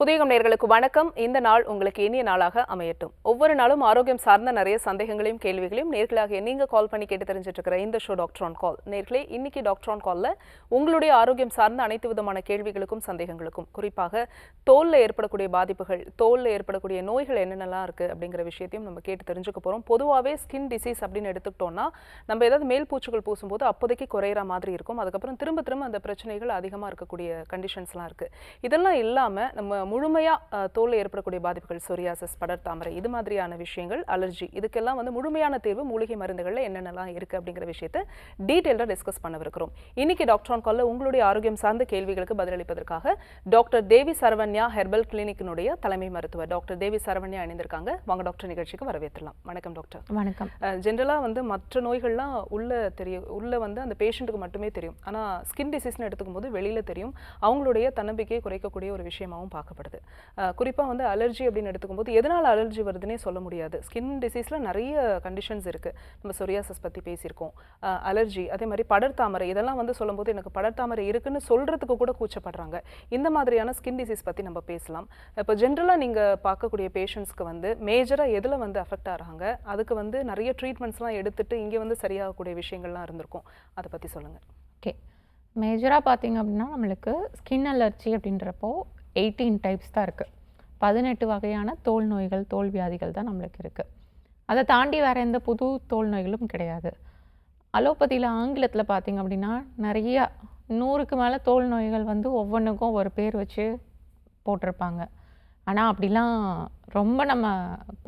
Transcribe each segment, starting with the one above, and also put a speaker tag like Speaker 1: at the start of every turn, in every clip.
Speaker 1: புதியகம் நேயர்களுக்கு வணக்கம். இந்த நாள் உங்களுக்கு இனிய நாளாக அமையட்டும். ஒவ்வொரு நாளும் ஆரோக்கியம் சார்ந்த நிறைய சந்தேகங்களையும் கேள்விகளையும் நேர்களாக நீங்க கால் பண்ணி கேட்டு தெரிஞ்சிட்டு இருக்கிற இந்த ஷோ டாக்டர் ஆன் கால். நேர்களே, இன்னைக்கு டாக்டர் ஆன் கால்ல உங்களுடைய ஆரோக்கியம் சார்ந்த அனைத்து விதமான கேள்விகளுக்கும் சந்தேகங்களுக்கும், குறிப்பாக தோல்ல ஏற்படக்கூடிய பாதிப்புகள், தோல்ல ஏற்படக்கூடிய நோய்கள் என்னென்னலாம் இருக்கு அப்படிங்கிற விஷயத்தையும் நம்ம கேட்டு தெரிஞ்சுக்க போறோம். பொதுவாகவே ஸ்கின் டிசீஸ் அப்படின்னு எடுத்துக்கிட்டோம்னா நம்ம ஏதாவது மேல் பூச்சுகள் பூசும்போது அப்போதைக்கு குறையிற மாதிரி இருக்கும். அதுக்கப்புறம் திரும்ப திரும்ப அந்த பிரச்சனைகள் அதிகமாக இருக்கக்கூடிய கண்டிஷன்ஸ்லாம் இருக்கு. இதெல்லாம் இல்லாம நம்ம முழுமையா தோல்ல ஏற்படக்கூடிய பாதிப்புகள், சொரியாசிஸ், படர்தாமரை, இது மாதிரியான விஷயங்கள், அலர்ஜி, இதுக்கெல்லாம் முழுமையான தீர்வு மூலிகை மருந்துகள்ல என்னென்னலாம் இருக்கு அப்படிங்கிற விஷயத்தை டீட்டெயிலாக டிஸ்கஸ் பண்ணவிருக்கிறோம். இன்னைக்கு டாக்டர் ஆன் கால்ல உங்களுடைய ஆரோக்கியம் சார்ந்த கேள்விகளுக்கு பதிலளிப்பதற்காக டாக்டர் தேவி சரவண்யா ஹெர்பல் கிளினிக்கினுடைய தலைமை மருத்துவர் டாக்டர் தேவி சரவண்யா இணைந்திருக்காங்க. வாங்க டாக்டர், நிகழ்ச்சிக்கு வரவேற்றலாம். வணக்கம் டாக்டர்.
Speaker 2: வணக்கம்.
Speaker 1: ஜென்ரலா மற்ற நோய்கள்லாம் உள்ள தெரியும், உள்ள அந்த பேஷண்ட்டுக்கு மட்டுமே தெரியும். ஆனா ஸ்கின் டிசீஸ்னு எடுத்துக்கும் போது வெளியில தெரியும். அவங்களுடைய தன்னம்பிக்கையை குறைக்கக்கூடிய ஒரு விஷயமாவும் பார்க்கப்படுது. குறிப்பா அலர்ஜி அப்படின்னு எடுத்துக்கும் போது எதனால அலர்ஜி வருதுன்னே சொல்ல முடியாது. ஸ்கின் டிசீஸ்ல நிறைய கண்டிஷன்ஸ் இருக்கு. நம்ம சொரியாசிஸ் பத்தி பேசியிருக்கோம், அலர்ஜி, அதே மாதிரி படர்தாமரை, இதெல்லாம் சொல்லும்போது எனக்கு படர்தாமரை இருக்குன்னு சொல்றதுக்கு கூட கூச்சப்படுறாங்க. இந்த மாதிரியான ஸ்கின் டிசீஸ் பத்தி நம்ம பேசலாம். இப்போ ஜென்ரலா நீங்க பார்க்கக்கூடிய பேஷண்ட்ஸ்க்கு மேஜரா எதுல அஃபெக்ட் ஆகிறாங்க, அதுக்கு நிறைய ட்ரீட்மெண்ட்ஸ்லாம் எடுத்துட்டு இங்கே சரியாகக்கூடிய விஷயங்கள்லாம் இருந்திருக்கும். அதை பத்தி சொல்லுங்க.
Speaker 2: ஓகே, மேஜராக பார்த்தீங்க அப்படின்னா நம்மளுக்கு ஸ்கின் அலர்ஜி அப்படின்றப்போ 18 டைப்ஸ் தான் இருக்குது. 18 வகையான தோல் நோய்கள், தோல் வியாதிகள் தான் நம்மளுக்கு இருக்குது. அதை தாண்டி வேறு எந்த புது தோல் நோய்களும் கிடையாது. அலோபதியில், ஆங்கிலத்தில் பார்த்தீங்க அப்படின்னா நிறையா 100க்கு மேலே தோல் நோய்கள் ஒவ்வொன்றுக்கும் ஒரு பேர் வச்சு போட்டிருப்பாங்க. ஆனால் அப்படிலாம் ரொம்ப நம்ம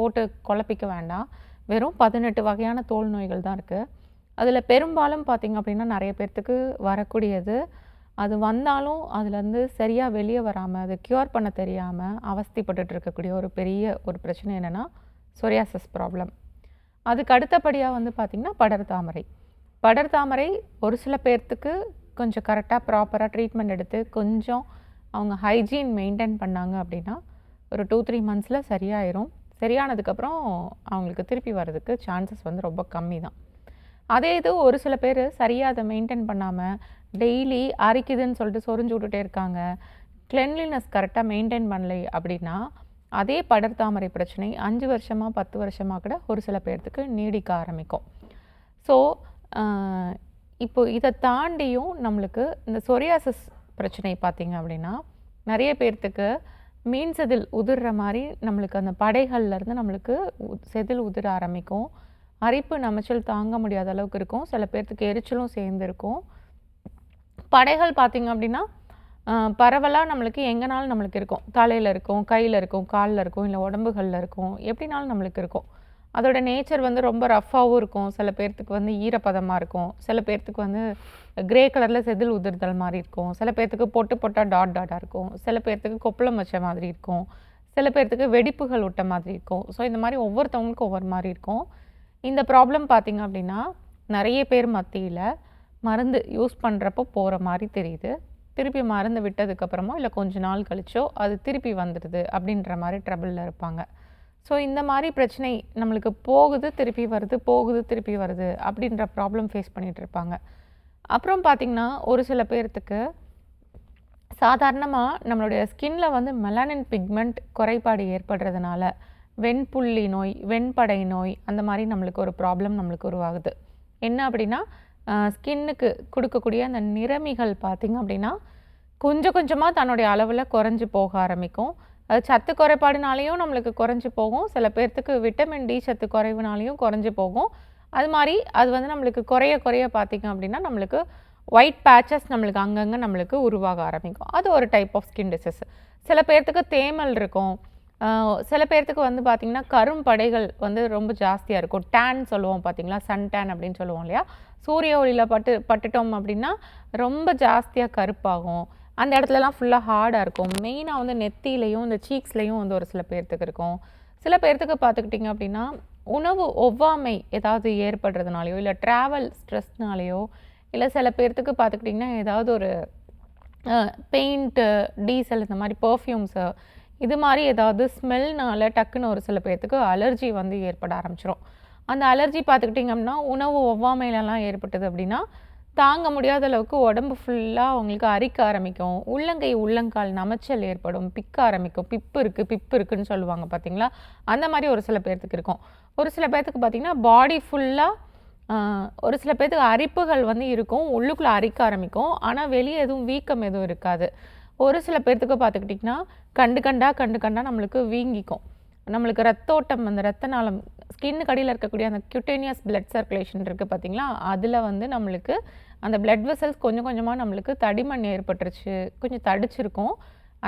Speaker 2: போட்டு குழப்பிக்க வேண்டாம். வெறும் 18 வகையான தோல் நோய்கள் தான் இருக்குது. அதில் பெரும்பாலும் பார்த்திங்க அப்படின்னா நிறைய பேர்த்துக்கு வரக்கூடியது, அது வந்தாலும் அதுலேருந்து சரியாக வெளியே வராமல், அது க்யூர் பண்ண தெரியாமல் அவஸ்தைப்பட்டு இருக்கக்கூடிய ஒரு பெரிய ஒரு பிரச்சனை என்னென்னா சொரியாசிஸ் ப்ராப்ளம். அதுக்கு அடுத்தபடியாக பார்த்திங்கன்னா படர்தாமரை. படர்தாமரை ஒரு சில பேர்த்துக்கு கொஞ்சம் கரெக்டாக ப்ராப்பராக ட்ரீட்மெண்ட் எடுத்து கொஞ்சம் அவங்க ஹைஜீன் மெயின்டைன் பண்ணாங்க அப்படின்னா ஒரு 2-3 மந்த்ஸில் சரியாயிரும். சரியானதுக்கப்புறம் அவங்களுக்கு திருப்பி வர்றதுக்கு சான்சஸ் ரொம்ப கம்மி தான். அதே இது ஒரு சில பேர் சரியாக அதை மெயின்டைன் பண்ணாமல் டெய்லி அரிக்குதுன்னு சொல்லிட்டு சொரிஞ்சு விட்டுட்டே இருக்காங்க, கிளென்லினஸ் கரெக்டாக மெயின்டைன் பண்ணலை அப்படின்னா அதே படர்தாமரை பிரச்சனை 5 வருஷமாக 10 வருஷமாக கூட ஒரு சில பேர்த்துக்கு நீடிக்க ஆரம்பிக்கும். ஸோ இப்போ இதை தாண்டியும் நம்மளுக்கு இந்த சொரியாசிஸ் பிரச்சனை பார்த்திங்க அப்படின்னா நிறைய பேர்த்துக்கு மீன் செதில் உதிர்ற மாதிரி நம்மளுக்கு அந்த படைகள்லேருந்து நம்மளுக்கு செதில் உதிர ஆரம்பிக்கும். அரிப்பு நமைச்சல் தாங்க முடியாத அளவுக்கு இருக்கும். சில பேர்த்துக்கு எரிச்சலும் சேர்ந்துருக்கும். படைகள் பார்த்திங்க அப்படின்னா பரவலாக நம்மளுக்கு எங்கேனாலும் நம்மளுக்கு இருக்கும். தலையில் இருக்கும், கையில் இருக்கும், காலில் இருக்கும், இல்லை உடம்புகளில் இருக்கும், எப்படினாலும் நம்மளுக்கு இருக்கும். அதோட நேச்சர் ரொம்ப ரஃப்பாகவும் இருக்கும். சில பேர்த்துக்கு ஈரப்பதமாக இருக்கும். சில பேர்த்துக்கு கிரே கலரில் செதில் உதிர்தல் மாதிரி இருக்கும். சில பேர்த்துக்கு பொட்டு பொட்டாக டாட்டாக இருக்கும். சில பேர்த்துக்கு கொப்பளம் வச்ச மாதிரி இருக்கும். சில பேர்த்துக்கு வெடிப்புகள் விட்ட மாதிரி இருக்கும். ஸோ இந்த மாதிரி ஒவ்வொருத்தவங்களுக்கும் ஒவ்வொரு மாதிரி இருக்கும். இந்த ப்ராப்ளம் பார்த்திங்க அப்படின்னா நிறைய பேர் மத்தியில் மருந்து யூஸ் பண்ணுறப்போ போகிற மாதிரி தெரியுது. திருப்பி மருந்து விட்டதுக்கப்புறமோ இல்லை கொஞ்ச நாள் கழிச்சோ அது திருப்பி வந்துடுது அப்படின்ற மாதிரி ட்ரபிளில் இருப்பாங்க. ஸோ இந்த மாதிரி பிரச்சனை நம்மளுக்கு போகுது திருப்பி வருது, போகுது திருப்பி வருது அப்படின்ற ப்ராப்ளம் ஃபேஸ் பண்ணிகிட்டு இருப்பாங்க. அப்புறம் பார்த்திங்கன்னா ஒரு சில பேர்த்துக்கு சாதாரணமாக நம்மளுடைய ஸ்கின்ல மெலானின் பிக்மெண்ட் குறைபாடு ஏற்படுறதுனால வெண்புள்ளி நோய், வெண்படை நோய், அந்த மாதிரி நம்மளுக்கு ஒரு ப்ராப்ளம் நம்மளுக்கு உருவாகுது. என்ன அப்படின்னா ஸ்கின்னுக்கு கொடுக்கக்கூடிய அந்த நிறமிகள் பார்த்திங்க அப்படின்னா கொஞ்சம் கொஞ்சமாக தன்னுடைய அளவில் குறைஞ்சி போக ஆரம்பிக்கும். அது சத்து குறைபாடுனாலையும் நம்மளுக்கு குறைஞ்சி போகும். சில பேர்த்துக்கு விட்டமின் டி சத்து குறைவுனாலையும் குறைஞ்சி போகும். அது மாதிரி அது நம்மளுக்கு குறைய குறைய பார்த்திங்க அப்படின்னா நம்மளுக்கு ஒயிட் பேச்சஸ் நம்மளுக்கு அங்கங்கே நம்மளுக்கு உருவாக ஆரம்பிக்கும். அது ஒரு டைப் ஆஃப் ஸ்கின் டிசீஸ். சில பேர்த்துக்கு தேமல் இருக்கும். சில பேர்த்துக்கு பார்த்திங்கன்னா கரும்படைகள் ரொம்ப ஜாஸ்தியாக இருக்கும். டேன் சொல்லுவோம் பார்த்திங்களா, சன் டேன் அப்படின்னு சொல்லுவோம் இல்லையா. சூரிய ஒளியில் பட்டுட்டோம் அப்படின்னா ரொம்ப ஜாஸ்தியாக கருப்பாகும். அந்த இடத்துலலாம் ஃபுல்லாக ஹார்டாக இருக்கும். மெயினாக நெத்திலையும் இந்த சீக்ஸ்லேயும் ஒரு சில பேர்த்துக்கு இருக்கும். சில பேர்த்துக்கு பார்த்துக்கிட்டிங்க அப்படின்னா உணவு ஒவ்வாமை ஏதாவது ஏற்படுறதுனாலையோ இல்லை ட்ராவல் ஸ்ட்ரெஸ்னாலேயோ இல்லை சில பேர்த்துக்கு பார்த்துக்கிட்டிங்கன்னா ஏதாவது ஒரு பெயிண்ட்டு, டீசல், இந்த மாதிரி பர்ஃப்யூம்ஸு, இது மாதிரி ஏதாவது ஸ்மெல்னால டக்குன்னு ஒரு சில பேர்த்துக்கு அலர்ஜி ஏற்பட ஆரம்பிச்சிடும். அந்த அலர்ஜி பார்த்துக்கிட்டிங்க அப்படின்னா உணவு ஒவ்வாமையிலலாம் ஏற்பட்டது அப்படின்னா தாங்க முடியாத அளவுக்கு உடம்பு ஃபுல்லாக அவங்களுக்கு அரிக்க ஆரம்பிக்கும், உள்ளங்கை உள்ளங்கால் நமைச்சல் ஏற்படும், பிக்க ஆரம்பிக்கும். பிப்பு இருக்குன்னு சொல்லுவாங்க பார்த்தீங்களா, அந்த மாதிரி ஒரு சில பேர்த்துக்கு இருக்கும். ஒரு சில பேர்த்துக்கு பார்த்தீங்கன்னா பாடி ஃபுல்லாக ஒரு சில பேர்த்துக்கு அரிப்புகள் வந்து இருக்கும், உள்ளுக்குள்ளே அரிக்க ஆரம்பிக்கும், ஆனால் வெளியே எதுவும் வீக்கம் எதுவும் இருக்காது. ஒரு சில பேர்த்துக்கு பார்த்துக்கிட்டிங்கன்னா கண்டு கண்டா நம்மளுக்கு வீங்கிக்கும். நம்மளுக்கு ரத்தோட்டம், அந்த ரத்த நாளம், ஸ்கின்னுக்கு அடியில் இருக்கக்கூடிய அந்த கியூட்டேனியஸ் பிளட் சர்க்குலேஷன் இருக்குது பார்த்தீங்களா, அதில் வந்து நம்மளுக்கு அந்த பிளட் வெசல்ஸ் கொஞ்சம் கொஞ்சமாக நம்மளுக்கு தடிமண் ஏற்பட்டுருச்சு, கொஞ்சம் தடிச்சிருக்கும்.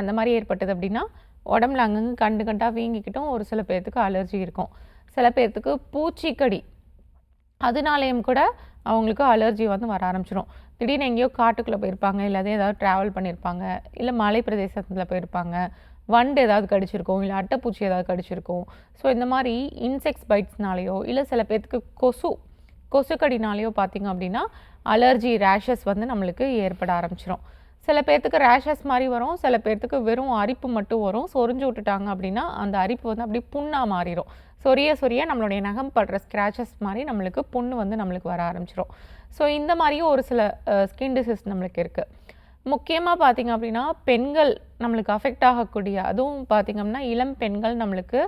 Speaker 2: அந்த மாதிரி ஏற்பட்டது அப்படின்னா உடம்புல அங்கங்கே கண்டாக வீங்கிக்கிட்டும். ஒரு சில பேர்த்துக்கு அலர்ஜி இருக்கும். சில பேர்த்துக்கு பூச்சிக்கடி, அதனாலேயும் கூட அவங்களுக்கு அலர்ஜி வந்து வர ஆரம்பிச்சிடும். திடீர்னு எங்கேயோ காட்டுக்குள்ளே போயிருப்பாங்க, இல்லாத ஏதாவது ட்ராவல் பண்ணியிருப்பாங்க, இல்லை மலை பிரதேசத்தில் போயிருப்பாங்க, வண்டு ஏதாவது கடிச்சிருக்கும், இல்லை அட்டைப்பூச்சி ஏதாவது கடிச்சிருக்கும். ஸோ இந்த மாதிரி இன்செக்ட்ஸ் பைட்ஸ்னாலேயோ இல்லை சில பேர்த்துக்கு கொசுக்கடினாலேயோ பார்த்திங்க அப்படின்னா அலர்ஜி ரேஷஸ் வந்து நம்மளுக்கு ஏற்பட ஆரம்பிச்சிடும். சில பேர்த்துக்கு ரேஷஸ் மாதிரி வரும், சில பேர்த்துக்கு வெறும் அரிப்பு மட்டும் வரும். சொரிஞ்சு விட்டுட்டாங்க அப்படின்னா அந்த அரிப்பு வந்து அப்படியே புண்ணாக மாறிடும். சொரிய நம்மளுடைய நகம் படுற ஸ்க்ராச்சஸ் மாதிரி நம்மளுக்கு புண்ணு வந்து நம்மளுக்கு வர ஆரம்பிச்சிடும். ஸோ இந்த மாதிரியும் ஒரு சில ஸ்கின் டிசீஸ் நம்மளுக்கு இருக்குது. முக்கியமாக பார்த்திங்க அப்படின்னா பெண்கள் நம்மளுக்கு அஃபெக்ட் ஆகக்கூடிய, அதுவும் பார்த்திங்க அப்படின்னா இளம் பெண்கள் நம்மளுக்கு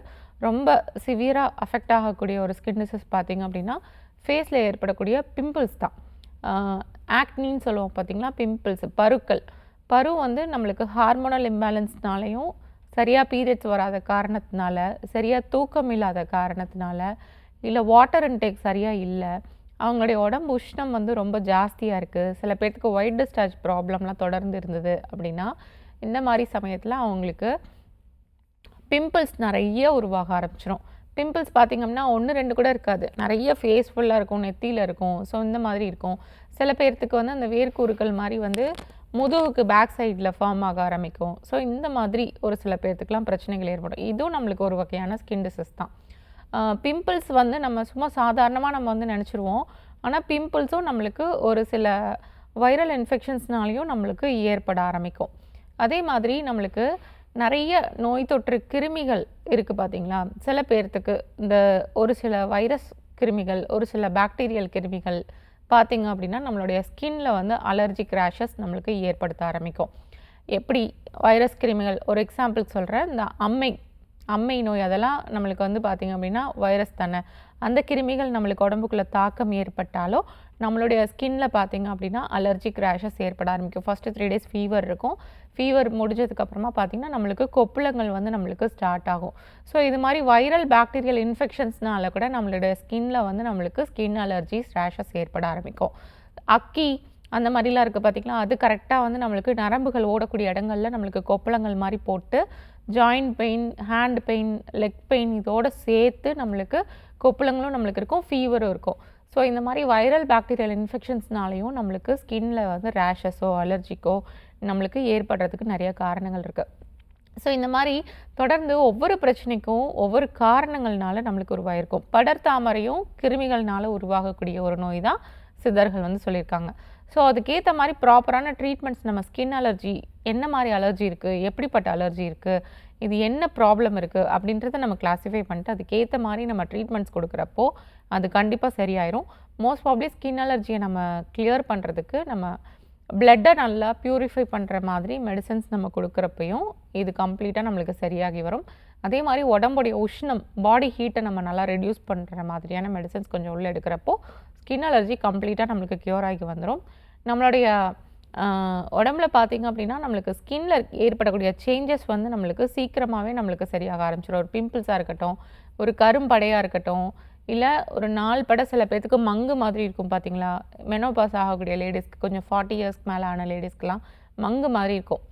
Speaker 2: ரொம்ப சிவியராக அஃபெக்ட் ஆகக்கூடிய ஒரு ஸ்கின் டிசீஸ் பார்த்திங்க அப்படின்னா ஃபேஸில் ஏற்படக்கூடிய பிம்பிள்ஸ் தான். ஆக்னின்னு சொல்லுவோம் பார்த்திங்களா, பிம்பிள்ஸ், பரு வந்து நம்மளுக்கு ஹார்மோனல் இம்பேலன்ஸ்னாலையும், சரியாக பீரியட்ஸ் வராத காரணத்தினால, சரியாக தூக்கம் இல்லாத காரணத்தினால, இல்லை வாட்டர் இன்டேக் சரியாக இல்லை, அவங்களுடைய உடம்பு உஷ்ணம் வந்து ரொம்ப ஜாஸ்தியாக இருக்குது, சில பேர்த்துக்கு ஒயிட் டிஸ்சார்ஜ் ப்ராப்ளம்லாம் தொடர்ந்து இருந்தது அப்படின்னா இந்த மாதிரி சமயத்தில் அவங்களுக்கு பிம்பிள்ஸ் நிறைய உருவாக ஆரம்பிச்சிடும். பிம்பிள்ஸ் பார்த்திங்கன்னா 1-2 கூட இருக்காது, நிறைய ஃபேஸ் ஃபுல்லாக இருக்கும், நெத்தியில் இருக்கும். ஸோ இந்த மாதிரி இருக்கும். சில பேர்த்துக்கு வந்து அந்த வேர்க்கூறுகள் மாதிரி வந்து முதுகுக்கு பேக் சைடில் ஃபார்ம் ஆக ஆரம்பிக்கும். ஸோ இந்த மாதிரி ஒரு சில பேர்த்துக்கெலாம் பிரச்சனைகள் ஏற்படும். இதுவும் நம்மளுக்கு ஒரு வகையான ஸ்கின் டிசீஸ் தான். பிம்பிள்ஸ் வந்து நம்ம சும்மா சாதாரணமாக நம்ம வந்து நினச்சிருவோம், ஆனால் பிம்பிள்ஸும் நம்மளுக்கு ஒரு சில வைரல் இன்ஃபெக்ஷன்ஸ்னாலையும் நம்மளுக்கு ஏற்பட ஆரம்பிக்கும். அதே மாதிரி நம்மளுக்கு நிறைய நோய் தொற்று கிருமிகள் இருக்குது பார்த்திங்களா. சில பேர்த்துக்கு இந்த ஒரு சில வைரஸ் கிருமிகள், ஒரு சில பாக்டீரியல் கிருமிகள் பார்த்திங்க அப்படின்னா நம்மளுடைய ஸ்கின்னில் வந்து அலர்ஜிக் ரேஷஸ் நம்மளுக்கு ஏற்படுத்த ஆரம்பிக்கும். எப்படி வைரஸ் கிருமிகள், ஒரு எக்ஸாம்பிள் சொல்கிறேன், இந்த அம்மை நோய், அதெல்லாம் நம்மளுக்கு வந்து பார்த்திங்க அப்படின்னா வைரஸ் தானே. அந்த கிருமிகள் நம்மளுக்கு உடம்புக்குள்ளே தாக்கம் ஏற்பட்டாலும் நம்மளுடைய ஸ்கின்னில் பார்த்திங்க அப்படின்னா அலர்ஜிக் ரேஷஸ் ஏற்பட ஆரம்பிக்கும். ஃபஸ்ட்டு 3 days ஃபீவர் இருக்கும். ஃபீவர் முடிஞ்சதுக்கப்புறமா பார்த்திங்கன்னா நம்மளுக்கு கொப்புளங்கள் வந்து நம்மளுக்கு ஸ்டார்ட் ஆகும். ஸோ இது மாதிரி வைரல் பாக்டீரியல் இன்ஃபெக்ஷன்ஸ்னால கூட நம்மளுடைய ஸ்கின்னில் வந்து நம்மளுக்கு ஸ்கின் அலர்ஜிஸ் ரேஷஸ் ஏற்பட ஆரம்பிக்கும். அக்கி அந்த மாதிரிலாம் இருக்குது பார்த்திங்களா, அது கரெக்டாக வந்து நம்மளுக்கு நரம்புகள் ஓடக்கூடிய இடங்களில் நம்மளுக்கு கொப்பளங்கள் மாதிரி போட்டு joint pain, hand pain, leg pain இதோடு சேர்த்து நம்மளுக்கு கொப்பளங்களும் நம்மளுக்கு இருக்கும், ஃபீவரும் இருக்கும். ஸோ இந்த மாதிரி வைரல் பாக்டீரியல் இன்ஃபெக்ஷன்ஸ்னாலையும் நம்மளுக்கு ஸ்கின்னில் வந்து ரேஷஸோ அலர்ஜிக்கோ நம்மளுக்கு ஏற்படுறதுக்கு நிறைய காரணங்கள் இருக்குது. ஸோ இந்த மாதிரி தொடர்ந்து ஒவ்வொரு பிரச்சனைக்கும் ஒவ்வொரு காரணங்கள்னால நம்மளுக்கு உருவாயிருக்கும். படர்தாமரையும் கிருமிகள்னால உருவாகக்கூடிய ஒரு நோய் தான் சித்தர்கள் வந்து சொல்லியிருக்காங்க. ஸோ அதுக்கேற்ற மாதிரி ப்ராப்பரான ட்ரீட்மெண்ட்ஸ், நம்ம ஸ்கின் அலர்ஜி என்ன மாதிரி அலர்ஜி இருக்குது, எப்படிப்பட்ட அலர்ஜி இருக்குது, இது என்ன ப்ராப்ளம் இருக்குது அப்படின்றத நம்ம கிளாஸிஃபை பண்ணிட்டு அதுக்கேற்ற மாதிரி நம்ம ட்ரீட்மெண்ட்ஸ் கொடுக்குறப்போ அது கண்டிப்பாக சரியாயிரும். மோஸ்ட் ப்ராப்ளி ஸ்கின் அலர்ஜியை நம்ம கிளியர் பண்ணுறதுக்கு நம்ம பிளட்டை நல்லா ப்யூரிஃபை பண்ணுற மாதிரி மெடிசன்ஸ் நம்ம கொடுக்குறப்பையும் இது கம்ப்ளீட்டாக நம்மளுக்கு சரியாகி வரும். அதே மாதிரி உடம்புடைய உஷ்ணம், பாடி ஹீட்டை நம்ம நல்லா ரெடியூஸ் பண்ணுற மாதிரியான மெடிசன்ஸ் கொஞ்சம் உள்ளே எடுக்கிறப்போ ஸ்கின் அலர்ஜி கம்ப்ளீட்டாக நம்மளுக்கு க்யூர் ஆகி வந்துடும். நம்மளுடைய உடம்புல பார்த்திங்க அப்படின்னா நம்மளுக்கு ஸ்கின்ல ஏற்படக்கூடிய சேஞ்சஸ் வந்து நம்மளுக்கு சீக்கிரமாகவே நம்மளுக்கு சரியாக ஆரம்பிச்சிடும். ஒரு பிம்பிள்ஸாக இருக்கட்டும், ஒரு கரும்படையாக இருக்கட்டும், இல்லை ஒரு 4 படை சில பேர்த்துக்கு மங்கு மாதிரி இருக்கும் பார்த்திங்களா, மெனோபாஸ் ஆகக்கூடிய லேடிஸ்க்கு, கொஞ்சம் 40 இயர்ஸ்க்கு மேலே ஆன லேடிஸ்க்கெலாம் மங்கு மாதிரி இருக்கும்.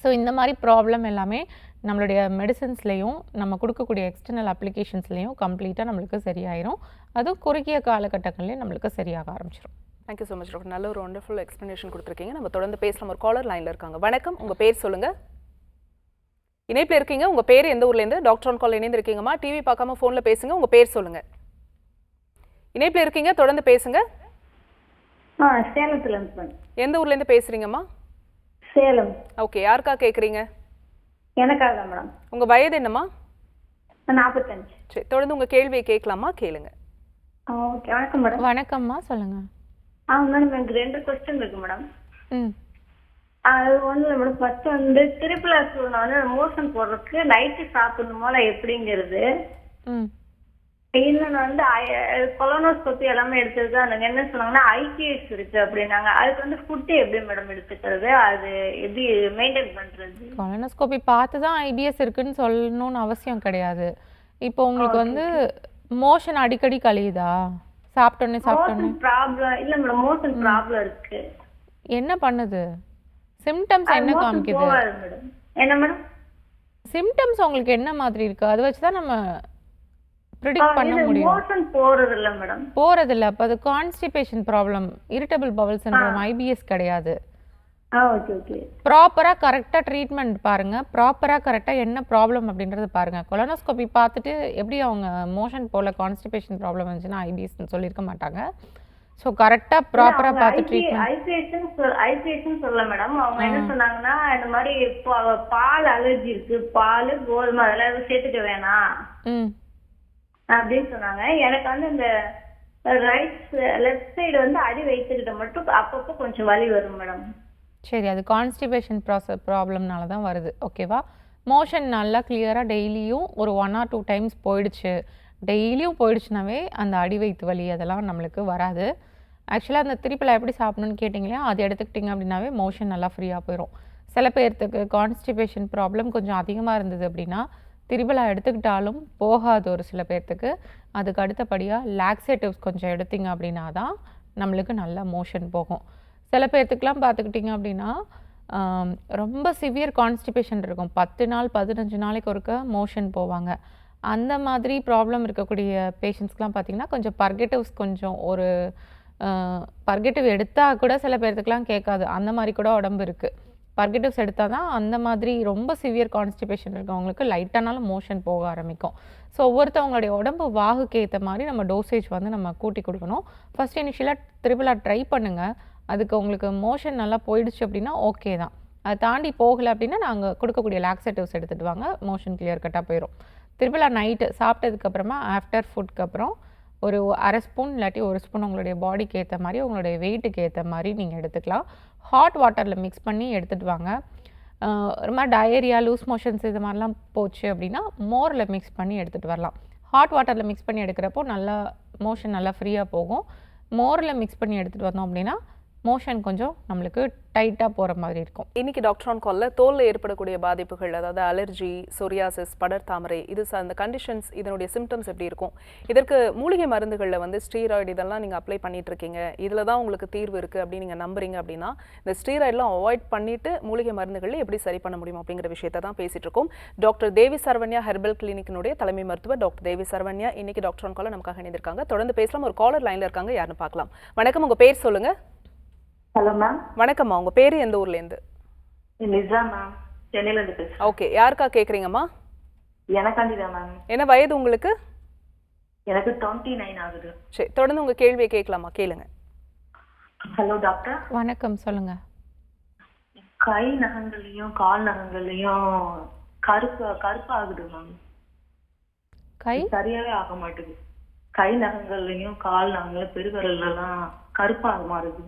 Speaker 2: ஸோ இந்த மாதிரி ப்ராப்ளம் எல்லாமே நம்மளுடைய மெடிசன்ஸ்லேயும் நம்ம கொடுக்கக்கூடிய எக்ஸ்டர்னல் அப்ளிகேஷன்ஸ்லேயும் கம்ப்ளீட்டாக நம்மளுக்கு சரியாயிரும். அதுவும் குறுகிய காலகட்டங்கள்லேயே நம்மளுக்கு சரியாக ஆரம்பிச்சிடும்.
Speaker 1: Thank you so much doctor. நல்ல ஒரு ஒண்டர்ஃபுல் எக்ஸ்ப்ளனேஷன் கொடுத்துருக்கீங்க. நம்ம தொடர்ந்து பேசலாம். ஒரு காலர் லைனில் இருக்காங்க. வணக்கம், உங்கள் பேர் சொல்லுங்கள். இணைப்பில் இருக்கீங்க, உங்கள் பேர் எந்த ஊர்லேருந்து? டாக்டர் ஆன் கால் இணைந்து இருக்கீங்கம்மா. டிவி பார்க்காம ஃபோனில் பேசுங்க. உங்கள் பேர் சொல்லுங்கள். இணைப்பில் இருக்கீங்க, தொடர்ந்து பேசுங்க.
Speaker 3: சேலத்துல.
Speaker 1: எந்த ஊர்லேருந்து பேசுகிறீங்கம்மா?
Speaker 3: சேலம்.
Speaker 1: ஓகே, யாருக்கா கேட்குறீங்க?
Speaker 3: எனக்காக மேடம்.
Speaker 1: உங்கள் வயது என்னம்மா?
Speaker 3: 45.
Speaker 1: சரி, தொடர்ந்து உங்கள் கேள்வியை கேட்கலாமா? கேளுங்க.
Speaker 3: ஓகே, வணக்கம் மேடம்.
Speaker 2: வணக்கம்மா, சொல்லுங்கள்.
Speaker 3: மேடம் எனக்கு 2 கொஸ்டின் இருக்கு மேடம்.
Speaker 2: ம்
Speaker 3: அது ஒன்றும் இல்லை madam. First triple S motion போடுறதுக்கு நைட்டு சாப்பிடணுமா இல்லை எப்படிங்கிறது.
Speaker 2: ம்
Speaker 3: இன்னொன்று கொலோனோஸ்கோபி எல்லாமே எடுத்தது எனக்கு என்ன சொன்னாங்கன்னா ஐபிஎஸ் இருக்கு அப்படின்னாங்க. அதுக்கு ஃபுட்டு எப்படி மேடம் எடுத்துக்கிறது, அது எப்படி மெயின்டைன் பண்றது?
Speaker 2: கொலனோஸ்கோபி பார்த்து தான் ஐபிஎஸ் இருக்குன்னு சொல்லணும்னு அவசியம் கிடையாது. இப்போ உங்களுக்கு மோஷன் அடிக்கடி கழியுதா? சாப்பிட்டோன்னே
Speaker 3: மோஷன் ப்ராப்ளம் இல்லை மேடம். மோஷன் ப்ராப்ளம் இருக்கு.
Speaker 2: என்ன பண்ணுது? சிம்டம்ஸ் என்ன காமிக்குது?
Speaker 3: போகாது மேடம். என்ன மேடம்?
Speaker 2: சிம்டம்ஸ் உங்களுக்கு என்ன மாதிரி இருக்கு? அதை வச்சு தான் நம்ம ப்ரிடிக்ட் பண்ண முடியும்.
Speaker 3: மோஷன் போறது இல்ல மேடம்.
Speaker 2: போறதில்ல. அப்போ அது constipation problem, irritable bowel syndrome, IBS கிடையாது.
Speaker 3: Okay okay.
Speaker 2: ப்ராப்பராக கரெக்டாக ட்ரீட்மெண்ட் பாருங்க. ப்ராப்பராக கரெக்டாக என்ன ப்ராப்ளம் அப்படின்றது பாருங்க. கொலனோஸ்கோபி பார்த்துட்டு எப்படி அவங்க மோஷன் போல கான்ஸ்டிபேஷன் ப்ராப்ளம் வந்துச்சுன்னா ஐபிஎஸ்ன்னு சொல்லியிருக்க மாட்டாங்க. ஸோ கரெக்டாக ப்ராப்பராக பார்த்து ட்ரீட்மெண்ட்.
Speaker 3: ஐபிஎஸ்ன்னு சொல்ல மேடம். அவங்க என்ன சொன்னாங்கன்னா இந்த மாதிரி பால் அலர்ஜி இருக்கு, பால் கோதுமை அதெல்லாம் எதுவும் சேர்த்துக்க வேணாம் அப்படின்னு சொன்னாங்க. எனக்கு இந்த லெஃப்ட் சைடு அடி வயிற்றுக்கிட்ட மட்டும் அப்பப்போ கொஞ்சம் வலி வரும் மேடம்.
Speaker 2: சரி, அது கான்ஸ்டிபேஷன் ப்ராப்ளம்னால தான் வருது. ஓகேவா? மோஷன் நல்லா கிளியராக டெய்லியும் ஒரு 1 or 2 டைம்ஸ் போயிடுச்சு. டெய்லியும் போயிடுச்சுனாவே அந்த அடி வயிற்று வலி அதெல்லாம் நம்மளுக்கு வராது. ஆக்சுவலாக அந்த திரிப்பில் எப்படி சாப்பிடணும்னு கேட்டிங்களா, அது எடுத்துக்கிட்டிங்க அப்படின்னாவே மோஷன் நல்லா ஃப்ரீயாக போயிடும். சில பேர்த்துக்கு கான்ஸ்டிபேஷன் ப்ராப்ளம் கொஞ்சம் அதிகமாக இருந்தது அப்படின்னா திரிபலா எடுத்துக்கிட்டாலும் போகாது. ஒரு சில பேர்த்துக்கு அதுக்கு அடுத்தபடியாக லாக்ஸேட்டிவ்ஸ் கொஞ்சம் எடுத்திங்க அப்படின்னா தான் நம்மளுக்கு நல்லா மோஷன் போகும். சில பேர்த்துக்கெலாம் பார்த்துக்கிட்டிங்க அப்படின்னா ரொம்ப சிவியர் கான்ஸ்டிபேஷன் இருக்கும். 10 நாள் 15 நாளைக்கு ஒருக்க மோஷன் போவாங்க. அந்த மாதிரி ப்ராப்ளம் இருக்கக்கூடிய பேஷண்ட்ஸ்க்கெலாம் பார்த்திங்கன்னா கொஞ்சம் பர்கேட்டிவ்ஸ் கொஞ்சம் ஒரு பர்கேட்டிவ் எடுத்தால் கூட சில பேர்த்துக்கெலாம் கேட்காது. அந்த மாதிரி கூட உடம்பு இருக்குது. பர்கேட்டிவ்ஸ் எடுத்தால் தான் அந்த மாதிரி ரொம்ப சிவியர் கான்ஸ்டிபேஷன் இருக்கவங்களுக்கு லைட்டானாலும் மோஷன் போக ஆரம்பிக்கும். ஸோ ஒவ்வொருத்தவங்களுடைய உடம்பு வாகுக்கு ஏற்ற மாதிரி நம்ம டோசேஜ் நம்ம கூட்டி கொடுக்கணும். ஃபஸ்ட் இனிஷியலாக த்ரிபிளா ட்ரை பண்ணுங்கள். அதுக்கு உங்களுக்கு மோஷன் நல்லா போயிடுச்சு அப்படின்னா ஓகே தான். அதை தாண்டி போகலை அப்படின்னா நாங்கள் கொடுக்கக்கூடிய லாக்ஸேட்டிவ்ஸ் எடுத்துகிட்டு வாங்க, மோஷன் கிளியர் கட்டாக போயிடும். த்ரிபிளா நைட்டு சாப்பிட்டதுக்கப்புறமா ஆஃப்டர் ஃபுட்க்கு அப்புறம் ஒரு 1/2 ஸ்பூன் இல்லாட்டி 1 ஸ்பூன் உங்களுடைய பாடிக்கு ஏற்ற மாதிரி உங்களுடைய வெயிட்டுக்கு ஏற்ற மாதிரி நீங்கள் எடுத்துக்கலாம். ஹாட் வாட்டரில் மிக்ஸ் பண்ணி எடுத்துகிட்டு வாங்க. ரொம்ப டயரியா, லூஸ் மோஷன்ஸ் இது மாதிரிலாம் போச்சு அப்படின்னா மோரில் மிக்ஸ் பண்ணி எடுத்துகிட்டு வரலாம். ஹாட் வாட்டரில் மிக்ஸ் பண்ணி எடுக்கிறப்போ நல்லா மோஷன் நல்லா ஃப்ரீயாக போகும். மோரில் மிக்ஸ் பண்ணி எடுத்துகிட்டு வந்தோம் அப்படின்னா மோஷன் கொஞ்சம் நம்மளுக்கு டைட்டாக போகிற மாதிரி இருக்கும்.
Speaker 1: இன்னைக்கு டாக்டர் ஆன் காலில் தோலில் ஏற்படக்கூடிய பாதிப்புகள், அதாவது அலர்ஜி, சொரியாசிஸ், படர் தாமரை, இது அந்த கண்டிஷன்ஸ், இதனுடைய சிம்டம்ஸ் எப்படி இருக்கும், இதற்கு மூலிகை மருந்துகளில் ஸ்டீராய்டு இதெல்லாம் நீங்கள் அப்ளை பண்ணிட்டு இருக்கீங்க, இதில் தான் உங்களுக்கு தீர்வு இருக்குது அப்படின்னு நீங்கள் நம்புறீங்க அப்படின்னா இந்த ஸ்டீராய்டெலாம் அவாய்ட் பண்ணிட்டு மூலிகை மருந்துகளில் எப்படி சரி பண்ண முடியும் அப்படிங்கிற விஷயத்தை தான் பேசிட்டு இருக்கோம். டாக்டர் தேவி சரவண்யா ஹெர்பல் கிளினிக்கினுடைய தலைமை மருத்துவர் டாக்டர் தேவி சரவண்யா இன்னைக்கு டாக்டர் ஆன் காலில் நமக்காக இணைந்திருக்காங்க. தொடர்ந்து பேசலாம். ஒரு காலர் லைனில் இருக்காங்க, யாருன்னு பார்க்கலாம். வணக்கம், உங்கள் பேர் சொல்லுங்கள்.
Speaker 3: Hello ma'am.
Speaker 1: வணக்கம்மா, உங்க பேரு எந்த ஊர்லேருந்து?
Speaker 3: நிஜா மேம், சென்னையில இருந்து பேசுறேன்.
Speaker 1: ஓகே, யாருக்கா கேக்குறீங்கம்மா?
Speaker 3: எனக்காண்டி தான் மேம்.
Speaker 1: என்ன வயது உங்களுக்கு?
Speaker 3: எனக்கு 29 ஆகுது.
Speaker 1: சரி, தொடர்ந்து உங்க கேள்வியை கேட்கலாமா? கேளுங்க.
Speaker 3: Hello doctor.
Speaker 2: வணக்கம், சொல்லுங்க.
Speaker 3: கை நகங்கள்லயும் கால் நகங்கள்லயும் கருப்பாகுது மேம்.
Speaker 2: கை
Speaker 3: சரியாவே ஆக மாட்டேங்குது. கை நகங்கள்லயும் கால் நகங்கள்ல பெருவிரல்லாம் கருப்பாக மாறுது.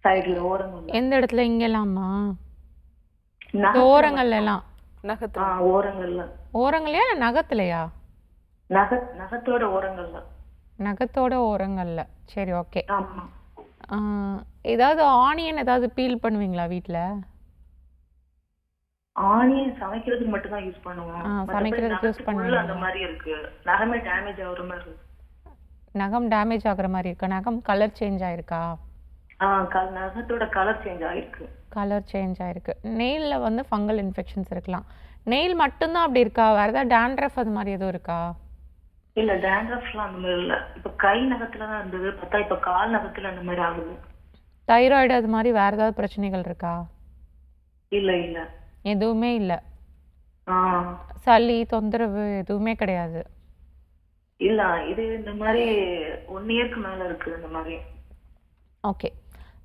Speaker 3: சைடுல ஓரங்கள்ல.
Speaker 2: எந்த இடத்துல? இங்கெல்லாமா? ஓரங்கள்ல எல்லாம்?
Speaker 1: நகத்துல?
Speaker 3: ஓரங்கள்ல.
Speaker 2: ஓரங்கள்லையா இல்ல நகத்துலையா?
Speaker 3: நகத்தோட ஓரங்கள்ல.
Speaker 2: நகத்தோட ஓரங்கள்ல. சரி, ஓகே.
Speaker 3: ஆமா.
Speaker 2: ஏதாவது ஆனியன் ஏதாவது பீல் பண்ணுவீங்களா வீட்ல?
Speaker 3: ஆனியன் சமைக்கிறதுக்கு மட்டும் தான் யூஸ் பண்ணுவோம்.
Speaker 2: சமைக்கிறதுக்கு யூஸ் பண்ணுவீங்க.
Speaker 3: அந்த மாதிரி இருக்கு. நகமே டேமேஜ் ஆகுற மாதிரி இருக்கு.
Speaker 2: நகம் டேமேஜ் ஆகுற மாதிரி இருக்கா? நகம் கலர் சேஞ்ச் ஆயிருக்கா?
Speaker 3: நகத்தோட கலர் சேஞ்ச் ஆயிருக்கு.
Speaker 2: கலர் சேஞ்ச் ஆயிருக்கு. நெயில்ல ஃபங்கல் இன்ஃபெக்ஷன்ஸ் இருக்கலாம். நெயில் மட்டும்தான் அப்படி இருக்கா? வேற ஏதாவது டேண்ட்ரஃப் அது மாதிரி எதுவும் இருக்கா?
Speaker 3: இல்ல, டேண்ட்ரஃப்லாம் அந்த மாதிரி இல்ல. இப்ப கை நகத்துல தான் இருந்தது, பார்த்தா இப்ப கால் நகத்துல அந்த மாதிரி ஆகுது.
Speaker 2: தைராய்டு அது மாதிரி வேற ஏதாவது பிரச்சனைகள் இருக்கா?
Speaker 3: இல்ல இல்ல,
Speaker 2: எதுவுமே இல்ல. சளி தொந்தரவு எதுவுமே கிடையாது.
Speaker 3: இல்ல, இது இந்த மாதிரி 1 இயர்க்கு மேல இருக்கு இந்த மாதிரி.
Speaker 2: ஓகே.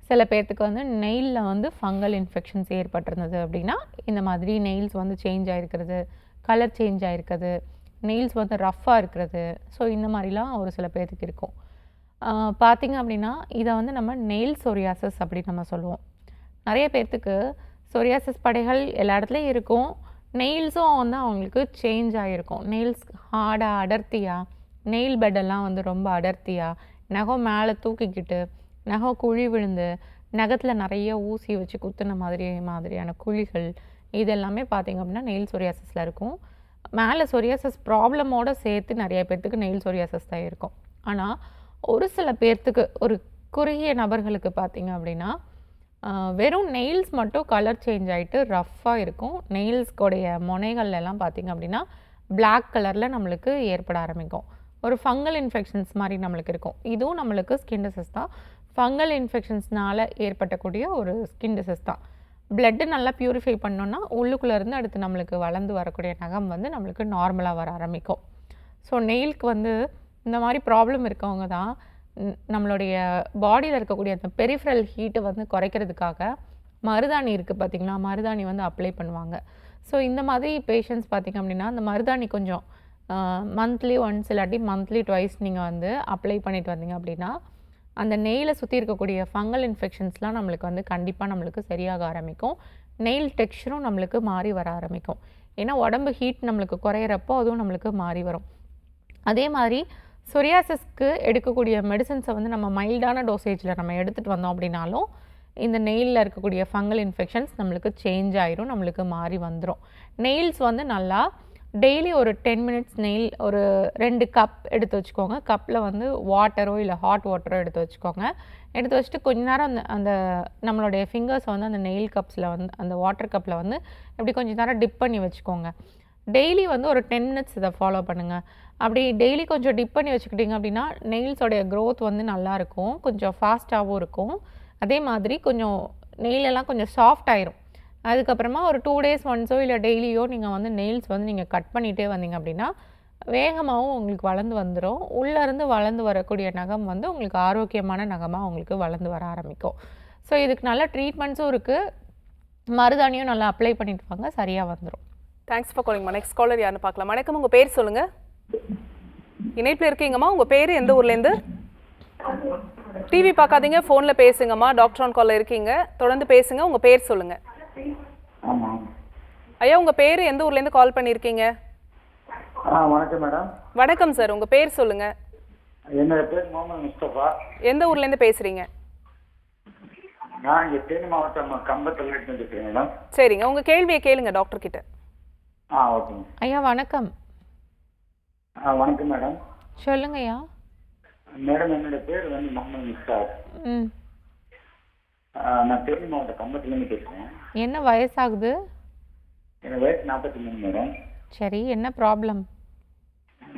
Speaker 2: சில பேர்த்துக்கு நெயிலில் ஃபங்கல் இன்ஃபெக்ஷன்ஸ் ஏற்பட்டிருந்தது அப்படின்னா இந்த மாதிரி நெயில்ஸ் சேஞ்ச் ஆகிருக்கிறது, கலர் சேஞ்ச் ஆகிருக்கிறது, நெயில்ஸ் ரஃப்பாக இருக்கிறது, ஸோ இந்த மாதிரிலாம் ஒரு சில பேர்த்துக்கு இருக்கும். பார்த்தீங்க அப்படின்னா இதை வந்து நம்ம நெயில் சொரியாசிஸ் அப்படின்னு நம்ம சொல்லுவோம். நிறைய பேர்த்துக்கு சொரியாசிஸ் படைகள் எல்லா இடத்துலையும் இருக்கும். நெயில்ஸும் வந்து அவங்களுக்கு சேஞ்ச் ஆகிருக்கும். நெயில்ஸ் ஹார்டாக அடர்த்தியாக, நெயில் பெட்டெல்லாம் வந்து ரொம்ப அடர்த்தியாக, நகம் மேலே தூக்கிக்கிட்டு, நகம் குழி விழுந்து, நகத்தில் நிறைய ஊசி வச்சு குத்துன மாதிரியான குழிகள், இது எல்லாமே பார்த்திங்க அப்படின்னா நெயில் சொரியாசிஸில் இருக்கும். மேலே சொரியாசிஸ் ப்ராப்ளமோடு சேர்த்து நிறைய பேர்த்துக்கு நெயில் சொரியாசிஸ் தான் இருக்கும். ஆனால் ஒரு சில பேர்த்துக்கு, ஒரு குறுகிய நபர்களுக்கு பார்த்திங்க அப்படின்னா வெறும் நெயில்ஸ் மட்டும் கலர் சேஞ்ச் ஆகிட்டு ரஃப்பாக இருக்கும். நெயில்ஸ்கோடைய முனைகள் எல்லாம் பார்த்திங்க அப்படின்னா பிளாக் கலரில் நம்மளுக்கு ஏற்பட ஆரம்பிக்கும். ஒரு ஃபங்கல் இன்ஃபெக்ஷன்ஸ் மாதிரி நம்மளுக்கு இருக்கும். இதுவும் நம்மளுக்கு ஸ்கின் டிசீஸ் தான். ஃபங்கல் இன்ஃபெக்ஷன்ஸ்னால் ஏற்பட்டக்கூடிய ஒரு ஸ்கின் டிசீஸ் தான். பிளட்டு நல்லா ப்யூரிஃபை பண்ணோன்னா உள்ளுக்குள்ளேருந்து அடுத்து நம்மளுக்கு வளர்ந்து வரக்கூடிய நகம் வந்து நம்மளுக்கு நார்மலாக வர ஆரம்பிக்கும். ஸோ நெயிலுக்கு வந்து இந்த மாதிரி ப்ராப்ளம் இருக்கவங்க தான் நம்மளுடைய பாடியில் இருக்கக்கூடிய அந்த பெரிஃபரல் ஹீட்டை வந்து குறைக்கிறதுக்காக மருதாணி இருக்குது பார்த்திங்களா, மருதாணி வந்து அப்ளை பண்ணுவாங்க. ஸோ இந்த மாதிரி பேஷண்ட்ஸ் பார்த்திங்க அப்படின்னா அந்த மருதாணி கொஞ்சம் மந்த்லி ஒன்ஸ் இல்லாட்டி மந்த்லி ட்வைஸ் நீங்கள் வந்து அப்ளை பண்ணிட்டு வந்தீங்க அப்படின்னா அந்த நெயிலை சுற்றி இருக்கக்கூடிய ஃபங்கல் இன்ஃபெக்ஷன்ஸ்லாம் நம்மளுக்கு வந்து கண்டிப்பாக நம்மளுக்கு சரியாக ஆரம்பிக்கும். நெயில் டெக்ஸ்சரும் நம்மளுக்கு மாறி வர ஆரம்பிக்கும். ஏன்னா உடம்பு ஹீட் நம்மளுக்கு குறையிறப்போ அதுவும் நம்மளுக்கு மாறி வரும். அதே மாதிரி சொரியாசிஸ்க்கு எடுக்கக்கூடிய மெடிசன்ஸை வந்து நம்ம மைல்டான டோசேஜில் நம்ம எடுத்துகிட்டு வந்தோம் அப்படின்னாலும் இந்த நெயிலில் இருக்கக்கூடிய ஃபங்கல் இன்ஃபெக்ஷன்ஸ் நம்மளுக்கு சேஞ்ச் ஆயிரும், நம்மளுக்கு மாறி வந்துடும். நெயில்ஸ் வந்து நல்லா டெய்லி ஒரு 10 மினிட்ஸ் நெயில் ஒரு 2 கப் எடுத்து வச்சுக்கோங்க. கப்பில் வந்து வாட்டரோ இல்லை ஹாட் வாட்டரோ எடுத்து வச்சுக்கோங்க. எடுத்து வச்சுட்டு கொஞ்ச நேரம் அந்த நம்மளுடைய ஃபிங்கர்ஸை வந்து அந்த நெயில் கப்ஸில் வந்து அந்த வாட்டர் கப்பில் வந்து இப்படி கொஞ்சம் நேரம் டிப் பண்ணி வச்சுக்கோங்க. டெய்லி வந்து ஒரு 10 மினிட்ஸ் இதை ஃபாலோ பண்ணுங்கள். அப்படி டெய்லி கொஞ்சம் டிப் பண்ணி வச்சுக்கிட்டிங்க அப்படின்னா நெயில்ஸோடைய க்ரோத் வந்து நல்லாயிருக்கும், கொஞ்சம் ஃபாஸ்ட்டாகவும் இருக்கும். அதே மாதிரி கொஞ்சம் நெயிலெல்லாம் கொஞ்சம் சாஃப்ட் ஆயிரும். அதுக்கப்புறமா ஒரு 2 டேஸ் ஒன்ஸோ இல்லை டெய்லியோ நீங்கள் வந்து நெயில்ஸ் வந்து நீங்கள் கட் பண்ணிகிட்டே வந்தீங்க அப்படின்னா வேகமாகவும் உங்களுக்கு வளர்ந்து வந்துடும். உள்ளேருந்து வளர்ந்து வரக்கூடிய நகம் வந்து உங்களுக்கு ஆரோக்கியமான நகமாக உங்களுக்கு வளர்ந்து வர ஆரம்பிக்கும். ஸோ இதுக்கு நல்ல ட்ரீட்மெண்ட்ஸும் இருக்குது. மருதாணியும் நல்லா அப்ளை பண்ணிட்டு வாங்க, சரியாக வந்துடும்.
Speaker 1: தேங்க்ஸ் ஃபார் காலிங்மா. நெக்ஸ்ட் காலர் யாருன்னு பார்க்கலாம். வணக்கம், உங்கள் பேர் சொல்லுங்கள். இணைப்பில் இருக்கீங்கம்மா, உங்கள் பேர் எந்த ஊர்லேருந்து? டிவி பார்க்காதீங்க, ஃபோனில் பேசுங்கம்மா. டாக்டர் ஆன் காலில் இருக்கீங்க, தொடர்ந்து பேசுங்க. உங்கள் பேர் சொல்லுங்கள். ஐயா, உங்கள் பேர் எந்த ஊர்லேருந்து கால் பண்ணியிருக்கீங்க?
Speaker 4: வணக்கம் மேடம்.
Speaker 1: வணக்கம் சார், உங்கள் பேர் சொல்லுங்கள்.
Speaker 4: என்னோட பேர் முகமது முஸ்தபா.
Speaker 1: எந்த ஊர்லேருந்து பேசுகிறீங்க?
Speaker 4: நான் இங்கே தேனி மாவட்டம் கம்பத்தில் இருக்கிறேன் மேடம்.
Speaker 1: சரிங்க, உங்கள் கேள்வியை கேளுங்க டாக்டர் கிட்ட.
Speaker 4: ஓகேங்க.
Speaker 2: ஐயா வணக்கம்.
Speaker 4: வணக்கம் மேடம்.
Speaker 2: சொல்லுங்க ஐயா.
Speaker 4: மேடம் என்னோட பேர் வந்து முகமது முஸ்தாப். நான் தேனி மாவட்டம் கம்பத்துலேருந்து பேசுகிறேன்.
Speaker 2: என்ன வயசாகுது?
Speaker 4: எனக்கு வயசு 43 மேடம்.
Speaker 2: சரி, என்ன ப்ராப்ளம்?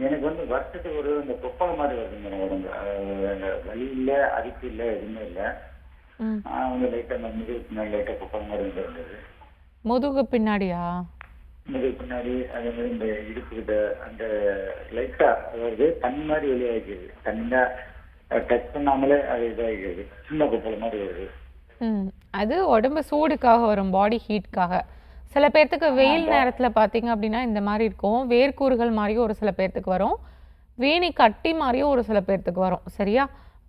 Speaker 4: எனக்கு வந்து வருஷத்துக்கு ஒரு இந்த கொப்பளம் மாதிரி வருது மேடம். உடம்பு வலி இல்லை, அரிப்பு இல்லை, எதுவுமே இல்லை. வந்து லைட்டாக முதுகு பின்னாடி லைட்டாக கொப்பளம் மாதிரி இருந்தது.
Speaker 2: முதுகு பின்னாடியா?
Speaker 4: முதுகு பின்னாடி அதே மாதிரி இந்த இடுப்புக்கிட்ட அந்த லைட்டாக வருது, தண்ணி மாதிரி வெளியாகிக்குது. தண்ணியாக டச் பண்ணாமலே அது இதாகிக்குது, சின்ன கொப்பளம் மாதிரி வருது.
Speaker 2: அது உடம்பு சூடுக்காக வரும், பாடி ஹீட்காக. சில பேர்த்துக்கு வெயில் நேரத்தில் பார்த்தீங்க அப்படின்னா இந்த மாதிரி இருக்கும். வேர்க்கூறுகள் மாதிரியும் ஒரு சில பேர்த்துக்கு வரும், வீணி கட்டி மாதிரியும் ஒரு சில பேர்த்துக்கு வரும். சரியா?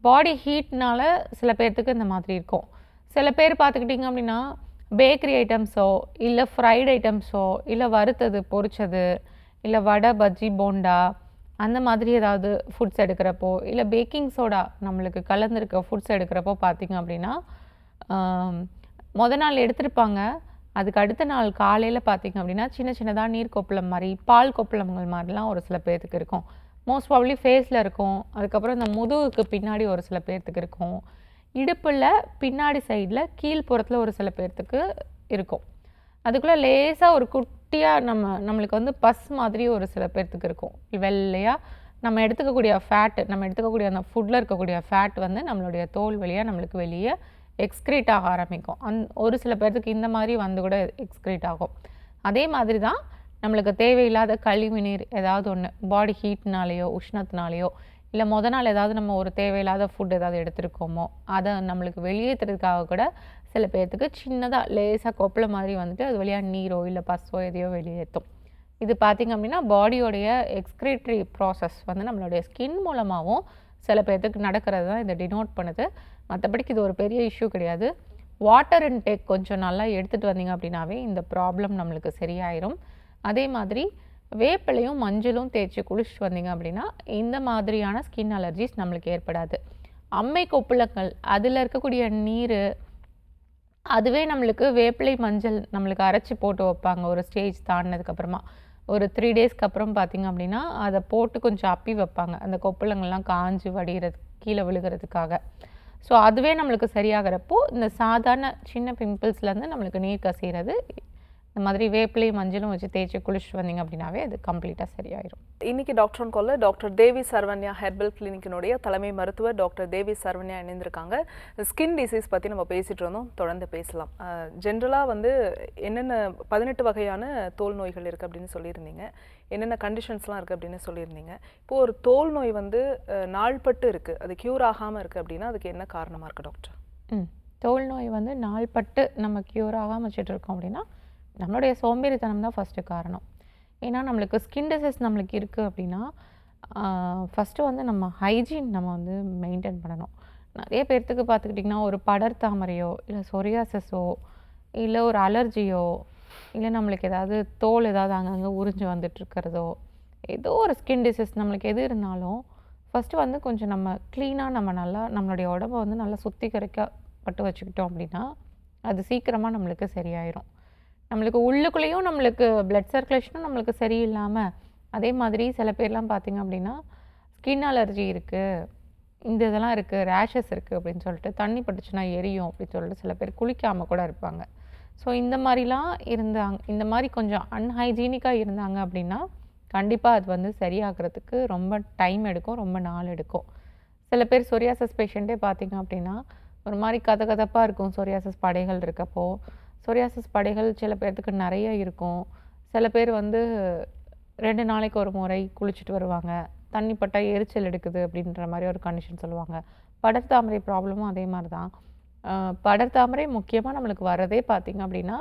Speaker 2: பாடி ஹீட்னால சில பேர்த்துக்கு இந்த மாதிரி இருக்கும். சில பேர் பார்த்துக்கிட்டிங்க அப்படின்னா பேக்கரி ஐட்டம்ஸோ இல்லை ஃப்ரைட் ஐட்டம்ஸோ இல்லை வறுத்தது பொரிச்சது இல்லை வடை பஜ்ஜி போண்டா அந்த மாதிரி ஏதாவது ஃபுட்ஸ் எடுக்கிறப்போ இல்லை பேக்கிங் சோடா நம்மளுக்கு கலந்துருக்க ஃபுட்ஸ் எடுக்கிறப்போ பார்த்திங்க அப்படின்னா நாள் எடுத்திருப்பாங்க, அதுக்கு அடுத்த நாள் காலையில் பார்த்திங்க அப்படின்னா சின்ன சின்னதாக நீர் கொப்பளம் மாதிரி பால் கொப்பளங்கள் மாதிரிலாம் ஒரு சில பேர்த்துக்கு இருக்கும். மோஸ்ட் ப்ராபப்ளி ஃபேஸில் இருக்கும். அதுக்கப்புறம் இந்த முதுகுக்கு பின்னாடி ஒரு சில பேர்த்துக்கு இருக்கும். இடுப்பில் பின்னாடி சைடில் கீழ்ப்புறத்தில் ஒரு சில பேர்த்துக்கு இருக்கும். அதுக்குள்ளே லேசாக ஒரு குட்டியாக நம்மளுக்கு வந்து பஸ் மாதிரி ஒரு சில பேர்த்துக்கு இருக்கும். வெள்ளையாக நம்ம எடுத்துக்கக்கூடிய ஃபேட்டு, நம்ம எடுத்துக்கக்கூடிய அந்த ஃபுட்டில் இருக்கக்கூடிய ஃபேட் வந்து நம்மளுடைய தோல் வழியாக நம்மளுக்கு வெளியே எக்ஸ்க்ரீட் ஆக ஆரம்பிக்கும். ஒரு சில பேர்த்துக்கு இந்த மாதிரி வந்து கூட எக்ஸ்க்ரீட் ஆகும். அதே மாதிரி தான் நம்மளுக்கு தேவையில்லாத கழிவு நீர் ஏதாவது ஒன்று பாடி ஹீட்னாலேயோ உஷ்ணத்தினாலேயோ இல்லை நாள் ஏதாவது நம்ம ஒரு தேவையில்லாத ஃபுட் ஏதாவது எடுத்துருக்கோமோ அதை நம்மளுக்கு வெளியேற்றுறதுக்காக கூட சில பேர்த்துக்கு சின்னதாக லேசாக கொப்பளை மாதிரி வந்துட்டு அது வழியாக நீரோ இல்லை பஸ்ஸோ எதையோ வெளியேற்றும். இது பார்த்திங்க அப்படின்னா பாடியோடைய எக்ஸ்க்ரீட்டரி ப்ராசஸ் வந்து நம்மளுடைய ஸ்கின் மூலமாகவும் சில பேர்த்துக்கு நடக்கிறது தான் இதை டினோட் பண்ணுது. மற்றபடிக்கு இது ஒரு பெரிய இஷ்யூ கிடையாது. வாட்டர் இன்டேக் கொஞ்சம் நல்லா எடுத்துகிட்டு வந்தீங்க அப்படின்னாவே இந்த ப்ராப்ளம் நம்மளுக்கு சரியாயிரும். அதே மாதிரி வேப்பிலையும் மஞ்சளும் தேய்ச்சி குளிச்சுட்டு வந்தீங்க அப்படின்னா இந்த மாதிரியான ஸ்கின் அலர்ஜிஸ் நம்மளுக்கு ஏற்படாது. அம்மை கொப்புளங்கள் அதில் இருக்கக்கூடிய நீர், அதுவே நம்மளுக்கு வேப்பிலை மஞ்சள் நம்மளுக்கு அரைச்சி போட்டு வைப்பாங்க ஒரு ஸ்டேஜ் தாண்டினதுக்கப்புறமா. ஒரு 3 டேஸ்க்கு அப்புறம் பார்த்திங்க அப்படின்னா அதை போட்டு கொஞ்சம் அப்பி வைப்பாங்க, அந்த கொப்புளங்கள்லாம் காஞ்சி வடிகிறது கீழே விழுகிறதுக்காக. ஸோ அதுவே நம்மளுக்கு சரியாகிறப்போ இந்த சாதாரண சின்ன பிம்பிள்ஸ்லேருந்து நம்மளுக்கு நீர் கசிகிறது இந்த மாதிரி வேப்பிலை மஞ்சளும் வச்சு தேய்ச்சி குளிச்சுட்டு வந்தீங்க அப்படின்னாவே அது கம்ப்ளீட்டாக சரியாயிரும்.
Speaker 1: இன்னைக்கு டாக்டர் கால்ல டாக்டர் தேவி சரவண்யா ஹெர்பல் கிளினிக்கினுடைய தலைமை மருத்துவர் டாக்டர் தேவி சரவண்யா இணைந்திருக்காங்க. ஸ்கின் டிசீஸ் பற்றி நம்ம பேசிட்டு இருந்தோம், தொடர்ந்து பேசலாம். ஜென்ரலாக வந்து என்னென்ன 18 வகையான தோல் நோய்கள் இருக்குது அப்படின்னு சொல்லியிருந்தீங்க, என்னென்ன கண்டிஷன்ஸ்லாம் இருக்குது அப்படின்னு சொல்லியிருந்தீங்க. இப்போது ஒரு தோல் நோய் வந்து நாள்பட்டு இருக்குது, அது க்யூர் ஆகாமல் இருக்குது அப்படின்னா அதுக்கு என்ன காரணமாக இருக்குது டாக்டர்?
Speaker 2: தோல் நோய் வந்து நாள்பட்டு நம்ம க்யூர் ஆகாமல் வச்சுட்டு இருக்கோம் அப்படின்னா நம்மளுடைய சோம்பேறித்தனம் தான் ஃபஸ்ட்டு காரணம். ஏன்னா நம்மளுக்கு ஸ்கின் டிசீஸ் நம்மளுக்கு இருக்குது அப்படின்னா ஃபஸ்ட்டு வந்து நம்ம ஹைஜீன் நம்ம வந்து மெயின்டைன் பண்ணணும். நிறைய பேர்த்துக்கு பார்த்துக்கிட்டிங்கன்னா ஒரு படர் தாமரையோ இல்லை சொரியாசிஸோ இல்லை ஒரு அலர்ஜியோ இல்லை நம்மளுக்கு ஏதாவது தோல் ஏதாவது அங்கங்கே உறிஞ்சு வந்துட்டுருக்கிறதோ ஏதோ ஒரு ஸ்கின் டிசீஸ் நம்மளுக்கு எது இருந்தாலும் ஃபஸ்ட்டு வந்து கொஞ்சம் நம்ம க்ளீனாக நம்ம நல்லா நம்மளுடைய உடம்பை வந்து நல்லா சுத்திகரிக்கப்பட்டு வச்சுக்கிட்டோம் அப்படின்னா அது சீக்கிரமாக நம்மளுக்கு சரியாயிரும். நம்மளுக்கு உள்ளுக்குள்ளேயும் நம்மளுக்கு பிளட் சர்க்குலேஷனும் நம்மளுக்கு சரியில்லாமல் அதே மாதிரி சில பேர்லாம் பார்த்திங்க அப்படின்னா ஸ்கின் அலர்ஜி இருக்குது, இந்த இதெல்லாம் இருக்குது, ரேஷஸ் இருக்குது அப்படின்னு சொல்லிட்டு தண்ணி பட்டுச்சுன்னா எரியும் அப்படின்னு சொல்லிட்டு சில பேர் குளிக்காமல் கூட இருப்பாங்க. ஸோ இந்த மாதிரிலாம் இருந்தாங்க, இந்த மாதிரி கொஞ்சம் அன்ஹைஜீனிக்காக இருந்தாங்க அப்படின்னா கண்டிப்பாக அது வந்து சரியாகிறதுக்கு ரொம்ப டைம் எடுக்கும், ரொம்ப நாள் எடுக்கும். சில பேர் சொரியாசிஸ் பேஷண்ட்டே பார்த்திங்க அப்படின்னா ஒரு மாதிரி கதகதப்பாக இருக்கும். சொரியாசிஸ் படைகள் இருக்கப்போ சொரியாசிஸ் படைகள் சில பேர்த்துக்கு நிறைய இருக்கும். சில பேர் வந்து 2 நாளைக்கு ஒரு முறை குளிச்சுட்டு வருவாங்க, தண்ணி பட்டால் எரிச்சல் எடுக்குது அப்படின்ற மாதிரி ஒரு கண்டிஷன் சொல்லுவாங்க. படர்தாமரை ப்ராப்ளமும் அதே மாதிரி தான். படர்தாமரை முக்கியமாக நம்மளுக்கு வரதே பார்த்திங்க அப்படின்னா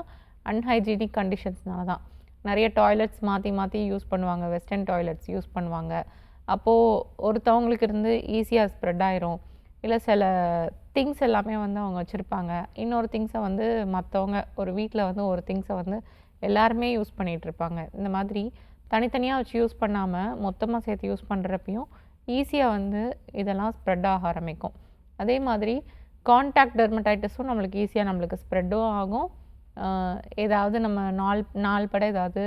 Speaker 2: அன்ஹைஜீனிக் கண்டிஷன்ஸ்னால தான். நிறைய டாய்லெட்ஸ் மாற்றி மாற்றி யூஸ் பண்ணுவாங்க, வெஸ்டர்ன் டாய்லெட்ஸ் யூஸ் பண்ணுவாங்க. அப்போது ஒருத்தவங்களுக்கு இருந்து ஈஸியாக ஸ்ப்ரெட் ஆயிரும். இல்லை சில திங்ஸ் எல்லாமே வந்து அவங்க வச்சுருப்பாங்க, இன்னொரு திங்ஸை வந்து மற்றவங்க ஒரு வீட்டில் வந்து ஒரு திங்ஸை வந்து எல்லாருமே யூஸ் பண்ணிகிட்ருப்பாங்க. இந்த மாதிரி தனித்தனியாக வச்சு யூஸ் பண்ணாமல் மொத்தமாக சேர்த்து யூஸ் பண்ணுறப்பையும் ஈஸியாக வந்து இதெல்லாம் ஸ்ப்ரெட் ஆக ஆரம்பிக்கும். அதே மாதிரி கான்டாக்ட் டெர்மடைட்டிஸும் நம்மளுக்கு ஈஸியாக நம்மளுக்கு ஸ்ப்ரெட்டும் ஆகும். ஏதாவது நம்ம நாள்பட ஏதாவது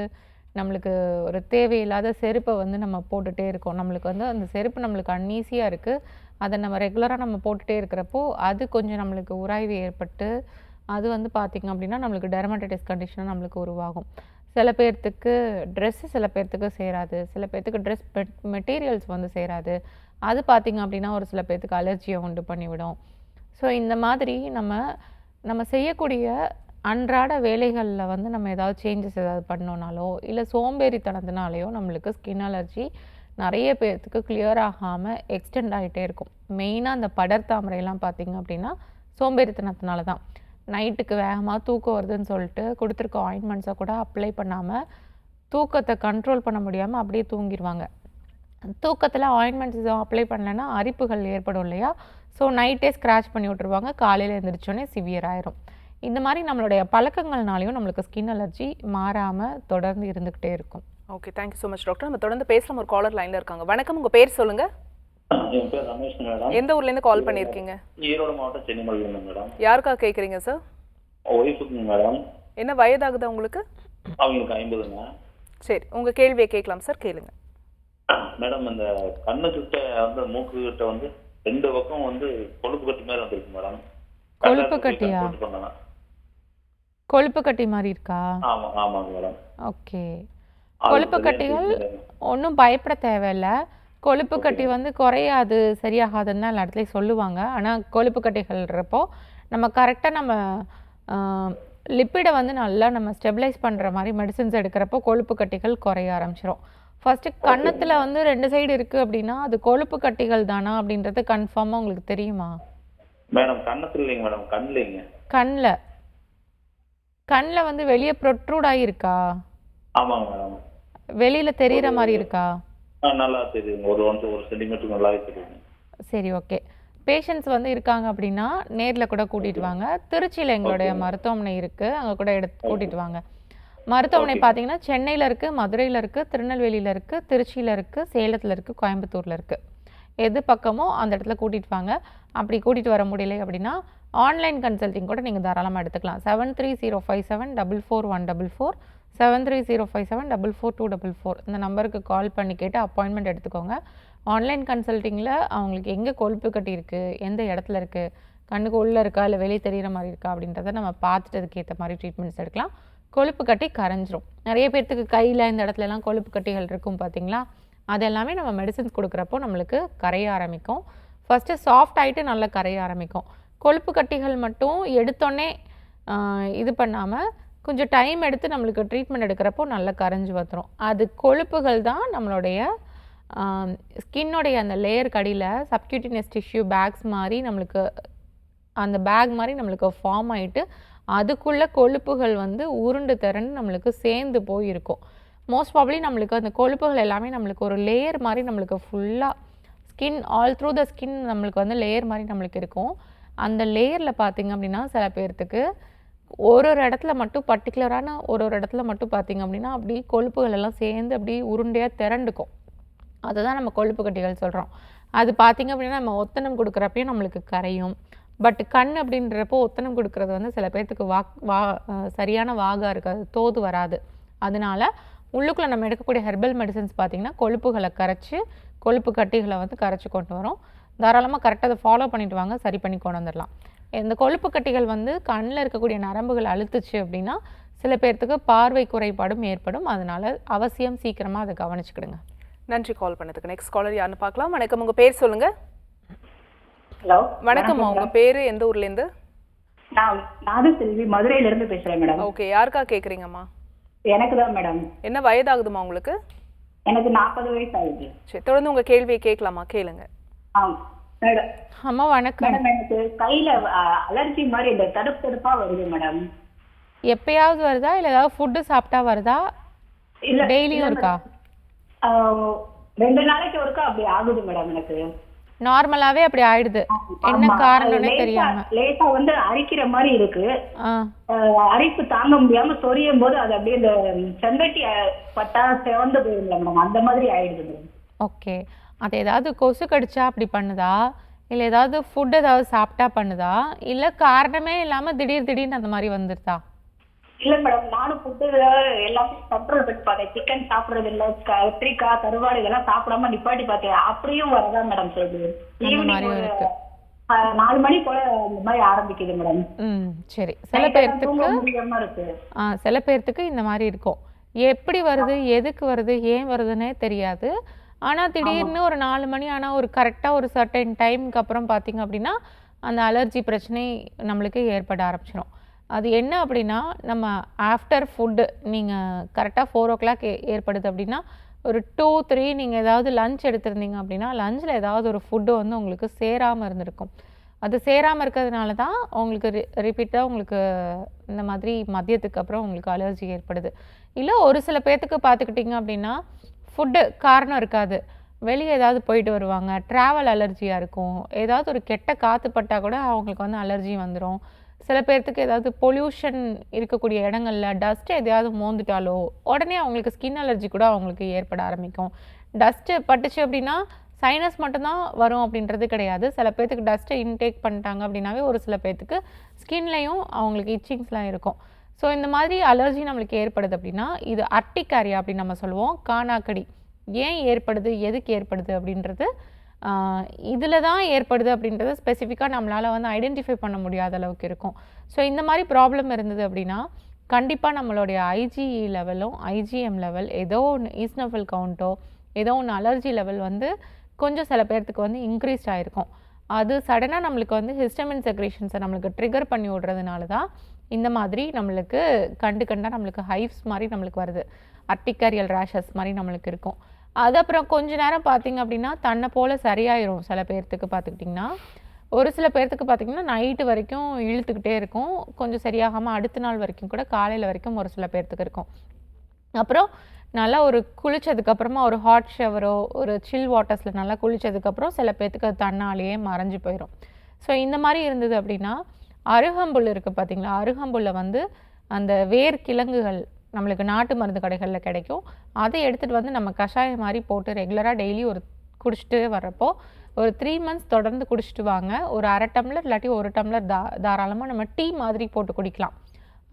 Speaker 2: நம்மளுக்கு ஒரு தேவையில்லாத செருப்பை வந்து நம்ம போட்டுகிட்டே இருக்கோம், நம்மளுக்கு வந்து அந்த செருப்பு நம்மளுக்கு அன்ஈஸியாக இருக்குது, அதை நம்ம ரெகுலராக நம்ம போட்டுகிட்டே இருக்கிறப்போ அது கொஞ்சம் நம்மளுக்கு உராய்வு ஏற்பட்டு அது வந்து பார்த்திங்க அப்படின்னா நம்மளுக்கு டெர்மடைட்டிஸ் கண்டிஷனாக நம்மளுக்கு உருவாகும். சில பேர்த்துக்கு ட்ரெஸ்ஸு சில பேர்த்துக்கு சேராது, சில பேர்த்துக்கு ட்ரெஸ் மெட்டீரியல்ஸ் வந்து சேராது, அது பார்த்திங்க அப்படின்னா ஒரு சில பேர்த்துக்கு அலர்ஜியை உண்டு பண்ணிவிடும். ஸோ இந்த மாதிரி நம்ம செய்யக்கூடிய அன்றாட வேலைகளில் வந்து நம்ம ஏதாவது சேஞ்சஸ் ஏதாவது பண்ணோனாலோ இல்லை சோம்பேறித்தனத்தினாலேயோ நம்மளுக்கு ஸ்கின் அலர்ஜி நிறைய பேர்த்துக்கு கிளியர் ஆகாமல் எக்ஸ்டெண்ட் ஆகிட்டே இருக்கும். மெயினாக அந்த படர்தாமரையெல்லாம் பார்த்திங்க அப்படின்னா சோம்பேறித்தனத்தினால தான். நைட்டுக்கு வேகமாக தூக்கம் வருதுன்னு சொல்லிட்டு கொடுத்துருக்க ஆயின்மெண்ட்ஸை கூட அப்ளை பண்ணாமல் தூக்கத்தை கண்ட்ரோல் பண்ண முடியாமல் அப்படியே தூங்கிடுவாங்க. தூக்கத்தில் ஆயின்மெண்ட்ஸ் எதுவும் அப்ளை பண்ணலைன்னா அரிப்புகள் ஏற்படும் இல்லையா, ஸோ நைட்டே ஸ்க்ராட்ச் பண்ணி விட்ருவாங்க, காலையில் எழுந்திரிச்சோன்னே சிவியர் ஆயிரும். இந்த மாதிரி நம்மளுடைய பழக்கங்கள்னாலையும் நம்மளுக்கு ஸ்கின் அலர்ஜி மாறாமல் தொடர்ந்து இருந்துக்கிட்டே இருக்கும்.
Speaker 1: Okay, thank you so much doctor. நம்ம தொடர்ந்து பேசலாம். ஒரு காலர் லைனில் இருக்காங்க. வணக்கம், உங்கள் பேர் சொல்லுங்கள்.
Speaker 5: என் பேர் ரமேஷ் மேடம்.
Speaker 1: எந்த ஊர்லேருந்து கால் பண்ணியிருக்கீங்க?
Speaker 5: ஈரோடு மாவட்டம் சென்னிமலையிலிருந்து மேடம்.
Speaker 1: யாருக்காக கேட்குறீங்க சார்?
Speaker 5: ஒய்ஃபுக்கு மேடம்.
Speaker 1: என்ன வயதாகுதா உங்களுக்கு?
Speaker 5: அவங்களுக்கு 50ங்க.
Speaker 1: சரி, உங்கள் கேள்வியை கேட்கலாம் சார், கேளுங்க.
Speaker 5: மேடம், இந்த கண்ணு கிட்ட வந்து மூக்கு கிட்ட வந்து 2 பக்கம் வந்து கொழுப்பு கட்டி மாதிரி வந்துருக்கு மேடம்.
Speaker 2: கொழுப்பு கட்டியா? கொழுப்பு கட்டி மாதிரி இருக்கா?
Speaker 5: ஆமாங்க மேடம்.
Speaker 2: ஓகே, கொழுப்பு கட்டிகள் ஒன்றும் பயப்பட தேவையில்லை. கொழுப்பு கட்டி வந்து குறையாது, சரியாகாதுன்னு தான் எல்லா இடத்துலையும் சொல்லுவாங்க. ஆனால் கொழுப்பு கட்டிகள்ன்றப்போ நம்ம கரெக்டாக நம்ம லிப்பிடை வந்து நல்லா நம்ம ஸ்டெபிலைஸ் பண்ணுற மாதிரி மெடிசின்ஸ் எடுக்கிறப்போ கொழுப்பு கட்டிகள் குறைய ஆரம்பிச்சிடும். ஃபஸ்ட்டு கன்னத்தில் வந்து 2 சைடு இருக்குது அப்படின்னா அது கொழுப்பு கட்டிகள் தானா அப்படின்றது கன்ஃபார்மாக உங்களுக்கு தெரியுமா?
Speaker 5: மேடம் கன்னத்தில் இல்லைங்க மேடம், கண்ணில்லைங்க.
Speaker 2: கண்ணில் வந்து வெளியே ப்ரொட்ரூட் ஆகியிருக்கா?
Speaker 5: ஆமாங்க மேடம்.
Speaker 2: வெளியில் தெரிகிற மாதிரி இருக்கா?
Speaker 5: நல்லா தெரியுங்க, ஒரு சென்டிமீட்டர் நல்லாவே தெரியுங்க.
Speaker 2: சரி, ஓகே. பேஷண்ட்ஸ் வந்து இருக்காங்க அப்படின்னா நேரில் கூட கூட்டிகிட்டு வாங்க. திருச்சியில் எங்களுடைய மருத்துவமனை இருக்குது, அங்கே கூட கூட்டிகிட்டு வாங்க. மருத்துவமனை பார்த்தீங்கன்னா சென்னையில் இருக்குது, மதுரையில் இருக்குது, திருநெல்வேலியில் இருக்குது, திருச்சியில் இருக்குது, சேலத்தில் இருக்குது, கோயம்புத்தூரில் இருக்குது. எது பக்கமோ அந்த இடத்துல கூட்டிகிட்டு வாங்க. அப்படி கூட்டிகிட்டு வர முடியலை அப்படின்னா ஆன்லைன் கன்சல்ட்டிங் கூட நீங்கள் தாராளமாக எடுத்துக்கலாம். 7305744144, 7305744244 இந்த நம்பருக்கு கால் பண்ணி கேட்டு அப்பாயின்மெண்ட் எடுத்துக்கோங்க. ஆன்லைன் கன்சல்ட்டிங்கில் அவங்களுக்கு எங்கே கொழுப்பு கட்டி இருக்குது, எந்த இடத்துல இருக்குது, கண்ணுக்கு உள்ளே இருக்கா இல்லை வெளியே தெரிகிற மாதிரி இருக்கா அப்படின்றத நம்ம பார்த்துட்டு அதுக்கு ஏற்ற மாதிரி ட்ரீட்மெண்ட்ஸ் எடுக்கலாம். கொழுப்பு கட்டி கரைஞ்சிரும். நிறைய பேர்த்துக்கு கையில் இந்த இடத்துலலாம் கொழுப்பு கட்டிகள் இருக்கும் பார்த்தீங்களா, அதெல்லாமே நம்ம மெடிசின்ஸ் கொடுக்குறப்போ நம்மளுக்கு கரைய ஆரம்பிக்கும். ஃபஸ்ட்டு சாஃப்ட் ஆகிட்டு நல்லா கரைய ஆரம்பிக்கும். கொழுப்பு கட்டிகள் மட்டும் எடுத்தோடனே இது பண்ணாமல் கொஞ்சம் டைம் எடுத்து நம்மளுக்கு ட்ரீட்மெண்ட் எடுக்கிறப்போ நல்லா கரைஞ்சி வந்துடும். அது கொழுப்புகள் தான் நம்மளுடைய ஸ்கின்னோடைய அந்த லேயர் கடியில் சப்க்யூட்டினியஸ் டிஷ்யூ பேக்ஸ் மாதிரி நம்மளுக்கு அந்த பேக் மாதிரி நம்மளுக்கு ஃபார்ம் ஆகிட்டு அதுக்குள்ளே கொழுப்புகள் வந்து உருண்டு திரண்டு நம்மளுக்கு சேர்ந்து போயிருக்கும். மோஸ்ட் ப்ராபப்ளி நம்மளுக்கு அந்த கொழுப்புகள் எல்லாமே நம்மளுக்கு ஒரு லேயர் மாதிரி நம்மளுக்கு ஃபுல்லாக skin all through the skin நம்மளுக்கு வந்து லேயர் மாதிரி நம்மளுக்கு இருக்கும். அந்த லேயரில் பார்த்திங்க அப்படின்னா சில பேர்த்துக்கு ஒரு இடத்துல மட்டும் பர்டிகுலரான ஒரு இடத்துல மட்டும் பார்த்திங்க அப்படின்னா அப்படி கொழுப்புகள் எல்லாம் சேர்ந்து அப்படி உருண்டையாக திரண்டுக்கும். அதை தான் நம்ம கொழுப்பு கட்டிகள் சொல்கிறோம். அது பார்த்திங்க அப்படின்னா நம்ம ஒத்தனம் கொடுக்குறப்பையும் நம்மளுக்கு கரையும். பட் கண் அப்படின்றப்போ ஒத்தனம் கொடுக்குறது வந்து சில பேர்த்துக்கு சரியான வாகா இருக்காது, தோது வராது. அதனால உள்ளுக்குள்ளே நம்ம எடுக்கக்கூடிய ஹெர்பல் மெடிசன்ஸ் பார்த்திங்கன்னா கொழுப்புகளை கரைச்சி கொழுப்பு கட்டிகளை வந்து கரைச்சி கொண்டு வரும். தாராளமாக கரெக்டாக அதை ஃபாலோ பண்ணிட்டு வாங்க, சரி பண்ணி கொண்டு வந்துடலாம். இந்த கொழுப்பு கட்டிகள் வந்து கண்ணில் இருக்கக்கூடிய நரம்புகள் அழுத்துச்சு அப்படின்னா சில பேர்த்துக்கு பார்வை குறைபாடும் ஏற்படும். அதனால அவசியம் சீக்கிரமாக அதை கவனிச்சுக்கிடுங்க.
Speaker 1: நன்றி கால் பண்ணதுக்கு. நெக்ஸ்ட் காலர் யாருன்னு பார்க்கலாம். வணக்கம், உங்கள் பேர் சொல்லுங்கள்.
Speaker 6: ஹலோ,
Speaker 1: வணக்கம்மா, உங்கள் பேர் எந்த ஊர்லேருந்து?
Speaker 6: நான் செல்வி, மதுரையிலேருந்து பேசுகிறேன் மேடம்.
Speaker 1: ஓகே, யாருக்கா கேட்குறீங்கம்மா?
Speaker 6: எனக்கு தான் மேடம்.
Speaker 1: என்ன வயதாகுதுமா உங்களுக்கு?
Speaker 6: எனக்கு 40 வயசு ஆகுது.
Speaker 1: சரி, தொடர்ந்து உங்கள் கேள்வியை கேட்கலாமா? கேளுங்க.
Speaker 6: மேடம்.
Speaker 2: அம்மா வணக்கம்.
Speaker 6: மேடம், எனக்கு கையில் அலர்ஜி மாதிரி இந்த தடுப்பா வருது மேடம்.
Speaker 2: எப்பயாவது வருதா இல்லை ஏதாவது ஃபுட்டு சாப்பிட்டா வருதா, இல்லை டெய்லியும் இருக்கா?
Speaker 6: 2 நாளைக்கு ஒருக்கா அப்படி ஆகுது மேடம். எனக்கு
Speaker 2: நார்மலாவே அப்படி ஆயிடுது, என்ன காரணம்னே தெரியாம.
Speaker 6: லேசா வந்து அரிக்கிற மாதிரி இருக்கு. அரிப்பு தாங்க முடியாம சொரியும் போது அது அப்படியே இந்த செம்பட்டி பட்டா செவந்து போயிடும் மேடம், அந்த மாதிரி ஆயிடுது மேடம்.
Speaker 2: ஓகே, அது ஏதாவது கொசு கடிச்சா அப்படி பண்ணுதா, இல்லை ஏதாவது ஃபுட் ஏதாவது சாப்பிட்டா பண்ணுதா, இல்லை காரணமே இல்லாம திடீர்னு அந்த மாதிரி வந்துருதா?
Speaker 6: இல்ல மேடம், நானும் ஃபுட்டு எல்லாமே கண்ட்ரோல் பண்ணி பார்த்தேன். சிக்கன் சாப்பிட்றது இல்லை, கத்திரிக்காய் கருவாடு இதெல்லாம் சாப்பிடாம நிப்பாட்டி பார்த்தேன். அப்படியும் வரதா மேடம் சொல்லுது. ஈவினிங் 4 மணி போல இந்த மாதிரி ஆரம்பிக்குது மேடம்.
Speaker 2: சரி, சில பேர்த்துக்கு இந்த மாதிரி இருக்கும். எப்படி வருது, எதுக்கு வருது, ஏன் வருதுன்னே தெரியாது. ஆனால் திடீர்னு ஒரு 4 மணி ஆனால் ஒரு கரெக்டாக ஒரு சர்டன் டைமுக்கு அப்புறம் பார்த்தீங்க அப்படின்னா அந்த அலர்ஜி பிரச்சனை நம்மளுக்கு ஏற்பட ஆரம்பிச்சிடும். அது என்ன அப்படின்னா, நம்ம ஆஃப்டர் ஃபுட்டு நீங்கள் கரெக்டாக 4 o'clock ஏற்படுது அப்படின்னா ஒரு 2-3 நீங்கள் ஏதாவது லஞ்ச் எடுத்திருந்தீங்க அப்படின்னா லஞ்சில் ஏதாவது ஒரு ஃபுட்டு வந்து உங்களுக்கு சேராமல் இருந்திருக்கும். அது சேராமல் இருக்கிறதுனால தான் உங்களுக்கு ரிப்பீட்டாக உங்களுக்கு இந்த மாதிரி மதியத்துக்கு அப்புறம் உங்களுக்கு அலர்ஜி ஏற்படுது. இல்லை ஒரு சில பேர்த்துக்கு பார்த்துக்கிட்டிங்க அப்படின்னா ஃபுட்டு காரணம் இருக்காது, வெளியே ஏதாவது போயிட்டு வருவாங்க, ட்ராவல் அலர்ஜியாக இருக்கும், ஏதாவது ஒரு கெட்ட காற்று பட்டால் கூட அவங்களுக்கு வந்து அலர்ஜி வந்துடும். சில பேர்த்துக்கு ஏதாவது பொல்யூஷன் இருக்கக்கூடிய இடங்களில் டஸ்ட்டு எதையாவது மோந்துட்டாலோ உடனே அவங்களுக்கு ஸ்கின் அலர்ஜி கூட அவங்களுக்கு ஏற்பட ஆரம்பிக்கும். டஸ்ட்டு பட்டுச்சு அப்படின்னா சைனஸ் மட்டும்தான் வரும் அப்படின்றது கிடையாது. சில பேர்த்துக்கு டஸ்ட்டை இன்டேக் பண்ணிட்டாங்க அப்படின்னாவே ஒரு சில பேர்த்துக்கு ஸ்கின்லேயும் அவங்களுக்கு இச்சிங்ஸ்லாம் இருக்கும். ஸோ இந்த மாதிரி அலர்ஜி நம்மளுக்கு ஏற்படுது அப்படின்னா இது அர்டிகாரியா அப்படின்னு நம்ம சொல்லுவோம், காணாக்கடி. ஏன் ஏற்படுது, எதுக்கு ஏற்படுது அப்படின்றது இதில் தான் ஏற்படுது அப்படின்றது ஸ்பெசிஃபிக்காக நம்மளால் வந்து ஐடென்டிஃபை பண்ண முடியாத அளவுக்கு இருக்கும். ஸோ இந்த மாதிரி ப்ராப்ளம் இருந்தது அப்படின்னா கண்டிப்பாக நம்மளுடைய ஐஜிஇ லெவலும் ஐஜிஎம் லெவல் ஏதோ ஒன்று, ஈஸ்னோஃபில் கவுண்ட்டோ ஏதோ ஒன்று அலர்ஜி லெவல் வந்து கொஞ்சம் சில பேர்த்துக்கு வந்து இன்க்ரீஸ் ஆகிருக்கும். அது சடனாக நம்மளுக்கு வந்து ஹிஸ்டமின் செக்ரேஷன்ஸை நம்மளுக்கு ட்ரிகர் பண்ணி விடுறதுனால தான் இந்த மாதிரி நம்மளுக்கு கண்டாக நம்மளுக்கு ஹைவ்ஸ் மாதிரி நம்மளுக்கு வருது, அர்டிகாரியல் ரேஷஸ் மாதிரி நம்மளுக்கு இருக்கும். அது அப்புறம் கொஞ்ச நேரம் பார்த்திங்க அப்படின்னா தன்னை போல் சரியாயிரும். சில பேர்த்துக்கு பார்த்துக்கிட்டிங்கன்னா ஒரு சில பேர்த்துக்கு பார்த்திங்கன்னா நைட்டு வரைக்கும் இழுத்துக்கிட்டே இருக்கும், கொஞ்சம் சரியாகாமல் அடுத்த நாள் வரைக்கும் கூட காலையில் வரைக்கும் ஒரு சில பேர்த்துக்கு இருக்கும். அப்புறம் நல்லா ஒரு குளிச்சதுக்கப்புறமா ஒரு ஹாட் ஷவரோ ஒரு சில் வாட்டர்ஸில் நல்லா குளிச்சதுக்கப்புறம் சில பேர்த்துக்கு அது தன்னாலேயே மறைஞ்சு போயிடும். ஸோ இந்த மாதிரி இருந்தது அப்படின்னா அருகம்புல் இருக்குது பார்த்தீங்களா, அருகம்புல்ல வந்து அந்த வேர் கிழங்குகள் நம்மளுக்கு நாட்டு மருந்து கடைகளில் கிடைக்கும். அதை எடுத்துகிட்டு வந்து நம்ம கஷாயம் மாதிரி போட்டு ரெகுலராக டெய்லி ஒரு குடிச்சிட்டு வர்றப்போ ஒரு 3 மந்த்ஸ் தொடர்ந்து குடிச்சிட்டு வாங்க. ஒரு 1/2 டம்ளர் இல்லாட்டி 1 டம்ளர் தாராளமாக நம்ம டீ மாதிரி போட்டு குடிக்கலாம்.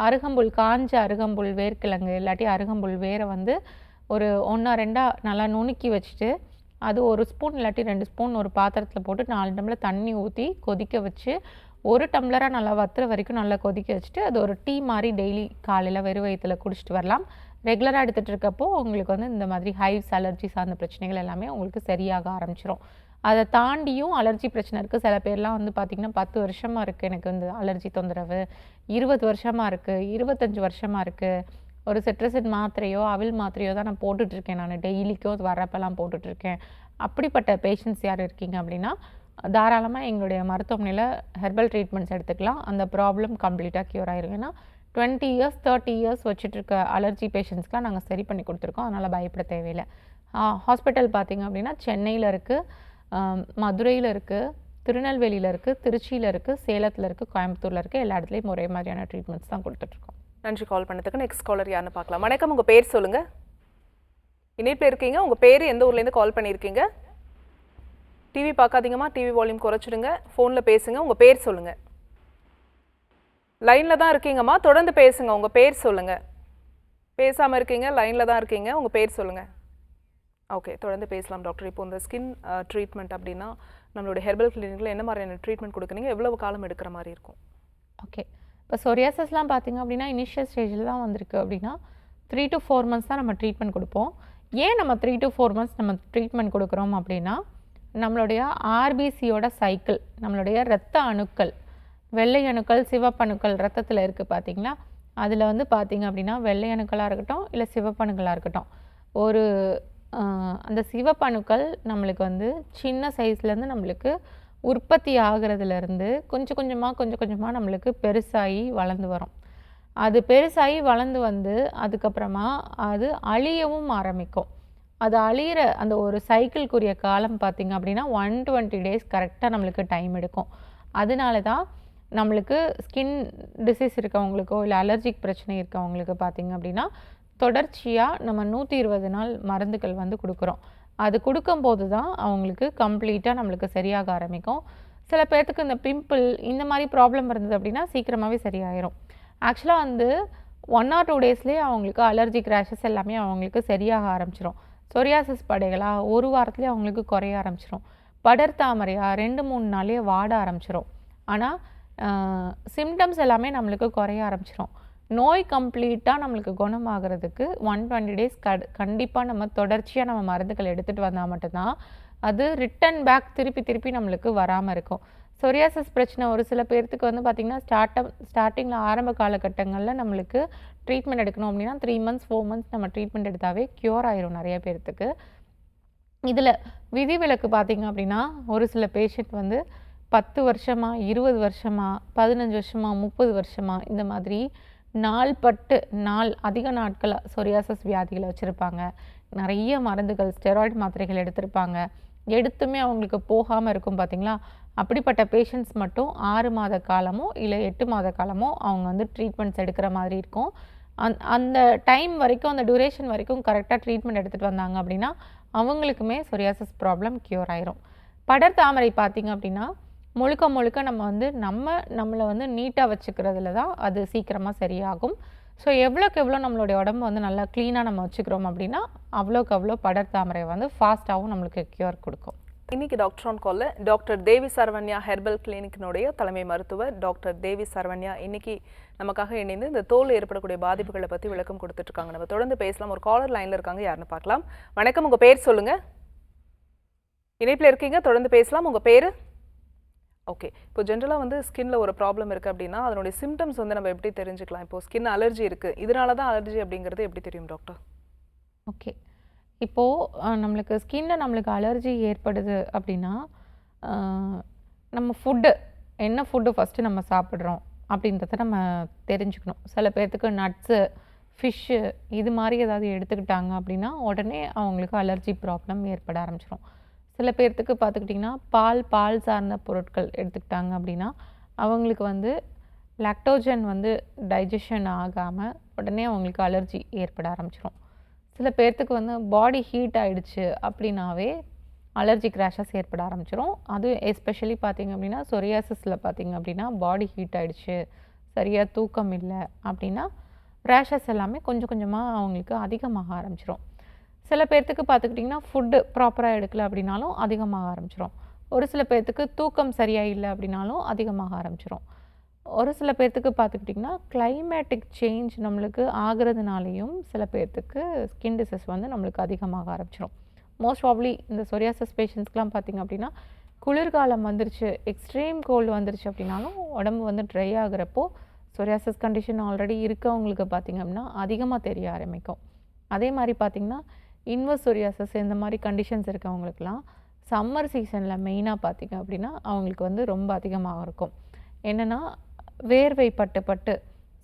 Speaker 2: அருகம்புல், காஞ்ச அருகம்புல் வேர்க்கிழங்கு இல்லாட்டி அருகம்புல் வேரை வந்து ஒரு 1 2 நல்லா நுணுக்கி வச்சுட்டு அது 1 ஸ்பூன் இல்லாட்டி 2 ஸ்பூன் ஒரு பாத்திரத்தில் போட்டு 4 டம்ளர் தண்ணி ஊற்றி கொதிக்க வச்சு 1 டம்ளராக நல்லா வத்துற வரைக்கும் நல்லா கொதிக்க வச்சுட்டு அது ஒரு டீ மாதிரி டெய்லி காலையில் வெறும் வயிற்றில் குடிச்சிட்டு வரலாம். ரெகுலராக எடுத்துகிட்டு இருக்கப்போ உங்களுக்கு வந்து இந்த மாதிரி ஹைவ்ஸ், அலர்ஜி சார்ந்த பிரச்சனைகள் எல்லாமே உங்களுக்கு சரியாக ஆரம்பிச்சிடும். அதை தாண்டியும் அலர்ஜி பிரச்சனை இருக்குது. சில பேர்லாம் வந்து பார்த்திங்கன்னா 10 வருஷமாக இருக்குது எனக்கு வந்து அலர்ஜி தொந்தரவு, 20 வருஷமாக இருக்குது, 25 வருஷமாக இருக்குது. ஒரு செட்ரசின் மாத்திரையோ அவில் மாத்திரையோ தான் நான் போட்டுட்ருக்கேன், நான் டெய்லிக்கும் அது வரப்பெல்லாம் போட்டுட்ருக்கேன். அப்படிப்பட்ட பேஷண்ட்ஸ் யார் இருக்கீங்க அப்படின்னா தாராளமாக எங்களுடைய மருத்துவமனையில் ஹெர்பல் ட்ரீட்மெண்ட்ஸ் எடுத்துக்கலாம். அந்த ப்ராப்ளம் கம்ப்ளீட்டாக க்யூர் ஆயிரும். ஏன்னா 20 இயர்ஸ் 30 இயர்ஸ் வச்சுட்ருக்க அலர்ஜி பேஷண்ட்ஸ்க்குலாம் நாங்கள் சரி பண்ணி கொடுத்துருக்கோம். அதனால் பயப்பட தேவையில்லை. ஹாஸ்பிட்டல் பார்த்திங்க அப்படின்னா சென்னையில் இருக்குது, மதுரையில் இருக்குது, திருநெல்வேலியில் இருக்குது, திருச்சியில் இருக்குது, சேலத்தில் இருக்குது, கோயம்புத்தூரில் இருக்குது. எல்லா இடத்துலையும் ஒரே மாதிரியான ட்ரீட்மெண்ட்ஸ் தான் கொடுத்துட்ருக்கோம்.
Speaker 1: நன்றி கால் பண்ணதுக்கு. நெக்ஸ்ட் காலர் யாருன்னு பார்க்கலாம். வணக்கம், உங்கள் பேர் சொல்லுங்கள். இணைப்பில் இருக்கீங்க, உங்கள் பேர் எந்த ஊர்லேருந்து கால் பண்ணியிருக்கீங்க? டிவி பார்க்காதீங்கம்மா, டிவி வால்யூம் குறைச்சிடுங்க, ஃபோனில் பேசுங்க. உங்கள் பேர் சொல்லுங்கள். லைனில் தான் இருக்கீங்கம்மா, தொடர்ந்து பேசுங்க. உங்கள் பேர் சொல்லுங்கள். பேசாமல் இருக்கீங்க, லைனில் தான் இருக்கீங்க, உங்கள் பேர் சொல்லுங்கள். ஓகே, தொடர்ந்து பேசலாம் டாக்டர். இப்போ இந்த ஸ்கின் ட்ரீட்மெண்ட் அப்படின்னா நம்மளுடைய ஹெர்பல் கிளினிக்கில் என்ன மாதிரியான ட்ரீட்மெண்ட் கொடுக்குறீங்க, எவ்வளவு காலம் எடுக்கிற மாதிரி இருக்கும்?
Speaker 2: ஓகே, இப்போ சொரியாசிஸ்லாம் பார்த்திங்க அப்படின்னா இனிஷியல் ஸ்டேஜில் தான் வந்திருக்கு அப்படின்னா 3 to 4 மந்த்ஸ் தான் நம்ம ட்ரீட்மெண்ட் கொடுப்போம். ஏன் நம்ம 3 to 4 மந்த்ஸ் நம்ம ட்ரீட்மெண்ட் கொடுக்குறோம் அப்படின்னா நம்மளுடைய ஆர்பிசியோட சைக்கிள், நம்மளுடைய இரத்த அணுக்கள், வெள்ளை அணுக்கள், சிவப்பணுக்கள் ரத்தத்தில் இருக்குது பார்த்திங்களா, அதில் வந்து பார்த்திங்க அப்படின்னா வெள்ளை அணுக்களாக இருக்கட்டும் இல்லை சிவப்பணுக்களாக இருக்கட்டும், ஒரு அந்த சிவப்பணுக்கள் நம்மளுக்கு வந்து சின்ன சைஸ்லேருந்து நம்மளுக்கு உற்பத்தி ஆகிறதுலேருந்து கொஞ்சம் கொஞ்சமாக நம்மளுக்கு பெருசாகி வளர்ந்து வரும். அது பெருசாகி வளர்ந்து வந்து அதுக்கப்புறமா அது அழியவும் ஆரம்பிக்கும். அது அழியிற அந்த ஒரு சைக்கிள்க்குரிய காலம் பார்த்திங்க அப்படின்னா 120 டேஸ் கரெக்டாக நம்மளுக்கு டைம் எடுக்கும். அதனால தான் நம்மளுக்கு ஸ்கின் டிசீஸ் இருக்கவங்களுக்கோ இல்லை அலர்ஜிக் பிரச்சனை இருக்கவங்களுக்கு பார்த்திங்க அப்படின்னா தொடர்ச்சியாக நம்ம 120 நாள் மருந்துகள் வந்து கொடுக்குறோம். அது கொடுக்கும்போது தான் அவங்களுக்கு கம்ப்ளீட்டாக நம்மளுக்கு சரியாக ஆரம்பிக்கும். சில பேர்த்துக்கு இந்த பிம்பிள் இந்த மாதிரி ப்ராப்ளம் இருந்தது அப்படின்னா சீக்கிரமாகவே சரியாயிரும். ஆக்சுவலாக வந்து 1 or 2 டேஸ்லேயே அவங்களுக்கு அலர்ஜிக் ரேஷஸ் எல்லாமே அவங்களுக்கு சரியாக ஆரம்பிச்சிடும். சொரியாசிஸ் படைகளா 1 வாரத்துலேயே அவங்களுக்கு குறைய ஆரம்பிச்சிடும். படர் தாமரையா 2-3 நாள்லேயே வாட ஆரம்பிச்சிடும். ஆனால் சிம்டம்ஸ் எல்லாமே நம்மளுக்கு குறைய ஆரம்பிச்சிடும். நோய் கம்ப்ளீட்டாக நம்மளுக்கு குணமாகிறதுக்கு 120 டேஸ் கண்டிப்பாக நம்ம தொடர்ச்சியாக நம்ம மருந்துகள் எடுத்துகிட்டு வந்தால் மட்டும்தான் அது ரிட்டன் பேக் திருப்பி நம்மளுக்கு வராமல் இருக்கும். சொரியாசிஸ் பிரச்சனை ஒரு சில பேர்த்துக்கு வந்து பார்த்திங்கன்னா ஸ்டார்டிங்கில் ஆரம்ப காலகட்டங்களில் நம்மளுக்கு ட்ரீட்மெண்ட் எடுக்கணும் அப்படின்னா 3 months 4 months நம்ம ட்ரீட்மெண்ட் எடுத்தாவே க்யூர் ஆயிரும் நிறைய பேர்த்துக்கு. இதில் விதிவிலக்கு பார்த்திங்க அப்படின்னா ஒரு சில பேஷண்ட் வந்து 10 வருஷமா 20 வருஷமா 15 வருஷமா 30 வருஷமா இந்த மாதிரி அதிக நாட்களாக சொரியாசிஸ் வியாதிகளை வச்சுருப்பாங்க. நிறைய மருந்துகள் ஸ்டெராய்டு மாத்திரைகள் எடுத்திருப்பாங்க. எடுத்துமே அவங்களுக்கு போகாமல் இருக்கும் பார்த்திங்களா. அப்படிப்பட்ட பேஷண்ட்ஸ் மட்டும் 6 மாத காலமோ இல்லை 8 மாத காலமோ அவங்க வந்து ட்ரீட்மெண்ட்ஸ் எடுக்கிற மாதிரி இருக்கும். அந்த டைம் வரைக்கும் அந்த டியூரேஷன் வரைக்கும் கரெக்டாக ட்ரீட்மெண்ட் எடுத்துகிட்டு வந்தாங்க அப்படின்னா அவங்களுக்குமே சொரியாசிஸ் ப்ராப்ளம் க்யூர் ஆயிரும். படர் தாமரை பார்த்திங்க அப்படின்னா முழுக்க நம்ம வந்து நம்மளை வந்து நீட்டாக வச்சுக்கிறதுல தான் அது சீக்கிரமாக சரியாகும். ஸோ எவ்வளோக்கு எவ்வளோ நம்மளுடைய உடம்பு வந்து நல்லா க்ளீனாக நம்ம வச்சுக்கிறோம் அப்படின்னா அவ்வளோக்கு அவ்வளோ படர் தாமரை வந்து ஃபாஸ்ட்டாகவும் நம்மளுக்கு க்யூர் கொடுக்கும்.
Speaker 1: இன்னைக்கு டாக்டர் ஆன் கால்ல டாக்டர் தேவி சரவண்யா ஹெர்பல் கிளினிக்கினுடைய தலைமை மருத்துவர் டாக்டர் தேவி சரவண்யா இன்னைக்கு நமக்காக இணைந்து இந்த தோல் ஏற்படக்கூடிய பாதிப்புகளை பற்றி விளக்கம் கொடுத்துட்டு இருக்காங்க. நம்ம தொடர்ந்து பேசலாம். ஒரு காலர் லைனில் இருக்காங்க, யாருன்னு பார்க்கலாம். வணக்கம், உங்கள் பேர் சொல்லுங்கள். இணைப்பில் இருக்கீங்க, தொடர்ந்து பேசலாம். உங்கள் பேர்? ஓகே, இப்போ ஜென்ரலாக வந்து ஸ்கின்ல ஒரு ப்ராப்ளம் இருக்குது அப்படின்னா அதனுடைய சிம்டம்ஸ் வந்து நம்ம எப்படி தெரிஞ்சுக்கலாம்? இப்போ ஸ்கின் அலர்ஜி இருக்குது, இதனால தான் அலர்ஜி அப்படிங்கிறது எப்படி தெரியும் டாக்டர்?
Speaker 2: ஓகே, இப்போது நம்மளுக்கு ஸ்கின்னில் நம்மளுக்கு அலர்ஜி ஏற்படுது அப்படின்னா நம்ம என்ன ஃபுட்டு ஃபஸ்ட்டு நம்ம சாப்பிட்றோம் அப்படின்றத நம்ம தெரிஞ்சுக்கணும். சில பேர்த்துக்கு நட்ஸு, ஃபிஷ்ஷு இது மாதிரி ஏதாவது எடுத்துக்கிட்டாங்க அப்படின்னா உடனே அவங்களுக்கு அலர்ஜி ப்ராப்ளம் ஏற்பட ஆரம்பிச்சிடும். சில பேர்த்துக்கு பார்த்துக்கிட்டிங்கன்னா பால் சார்ந்த பொருட்கள் எடுத்துக்கிட்டாங்க அப்படின்னா அவங்களுக்கு வந்து லாக்டோஜன் வந்து டைஜஷன் ஆகாமல் உடனே அவங்களுக்கு அலர்ஜி ஏற்பட ஆரம்பிச்சிடும். சில பேர்த்துக்கு வந்து பாடி ஹீட் ஆகிடுச்சு அப்படின்னாவே அலர்ஜிக் ரேஷஸ் ஏற்பட ஆரம்பிச்சிடும். அது எஸ்பெஷலி பார்த்திங்க அப்படின்னா சொரியாசிஸில் பார்த்திங்க அப்படின்னா பாடி ஹீட் ஆகிடுச்சு, சரியாக தூக்கம் இல்லை அப்படின்னா ரேஷஸ் எல்லாமே கொஞ்சம் கொஞ்சமாக அவங்களுக்கு அதிகமாக ஆரம்பிச்சிடும். சில பேர்த்துக்கு பார்த்துக்கிட்டிங்கன்னா ஃபுட்டு ப்ராப்பராக எடுக்கல அப்படின்னாலும் அதிகமாக ஆரம்பிச்சிடும். ஒரு சில பேர்த்துக்கு தூக்கம் சரியாக இல்லை அப்படின்னாலும் அதிகமாக ஆரம்பிச்சிடும். ஒரு சில பேர்த்துக்கு பார்த்துக்கிட்டிங்கன்னா கிளைமேட்டிக் சேஞ்ச் நம்மளுக்கு ஆகிறதுனாலையும் சில பேர்த்துக்கு ஸ்கின் டிசீஸ் வந்து நம்மளுக்கு அதிகமாக ஆரம்பிச்சிடும். மோஸ்ட் ப்ராபப்ளி இந்த சொரியாசிஸ் பேஷண்ட்ஸ்க்கெலாம் பார்த்திங்க அப்படின்னா குளிர்காலம் வந்துருச்சு, எக்ஸ்ட்ரீம் கோல்டு வந்துருச்சு அப்படின்னாலும் உடம்பு வந்து ட்ரை ஆகிறப்போ சொரியாசிஸ் கண்டிஷன் ஆல்ரெடி இருக்கவங்களுக்கு பார்த்திங்க அப்படின்னா அதிகமாக தெரிய ஆரம்பிக்கும். அதே மாதிரி பார்த்திங்கன்னா இன்வர்ஸ் சொரியாசிஸ் இந்த மாதிரி கண்டிஷன்ஸ் இருக்கவங்களுக்குலாம் சம்மர் சீசனில் மெயினாக பார்த்திங்க அப்படின்னா அவங்களுக்கு வந்து ரொம்ப அதிகமாக இருக்கும். என்னென்னா வேர்வை பட்டு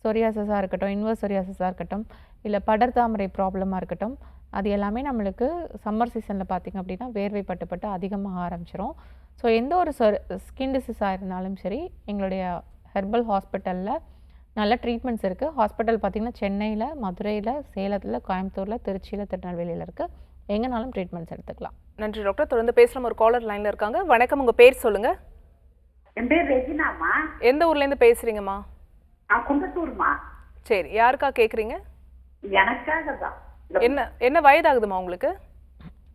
Speaker 2: சொரியாசிஸாக இருக்கட்டும், இன்வர்ஸ் சொரியாசிஸாக இருக்கட்டும், இல்லை படர்தாமரை ப்ராப்ளமாக இருக்கட்டும், அது எல்லாமே நம்மளுக்கு சம்மர் சீசனில் பார்த்திங்க அப்படின்னா வேர்வை பட்டு அதிகமாக ஆரம்பிச்சிடும். ஸோ எந்த ஒரு ஸ்கின் டிசீஸாக இருந்தாலும் சரி எங்களுடைய ஹெர்பல் ஹாஸ்பிட்டலில் நல்ல ட்ரீட்மெண்ட்ஸ் இருக்குது. ஹாஸ்பிட்டல் பார்த்திங்கன்னா சென்னையில், மதுரையில், சேலத்தில், கோயம்புத்தூரில், திருச்சியில், திருநெல்வேலியில் இருக்குது. எங்கேனாலும் ட்ரீட்மெண்ட்ஸ் எடுத்துக்கலாம்.
Speaker 1: நன்றி டாக்டர். தொடர்ந்து பேசுகிற ஒரு காலர் லைனில் இருக்காங்க. வணக்கம், உங்கள் பேர் சொல்லுங்கள்.
Speaker 7: என் பேர் ரெஜினாமா.
Speaker 1: எந்த ஊர்லேருந்து பேசுகிறீங்கம்மா?
Speaker 7: கும்பத்தூர்மா.
Speaker 1: சரி, யாருக்கா கேட்குறீங்க?
Speaker 7: எனக்காக தான்.
Speaker 1: என்ன வயதாகுதுமா உங்களுக்கு?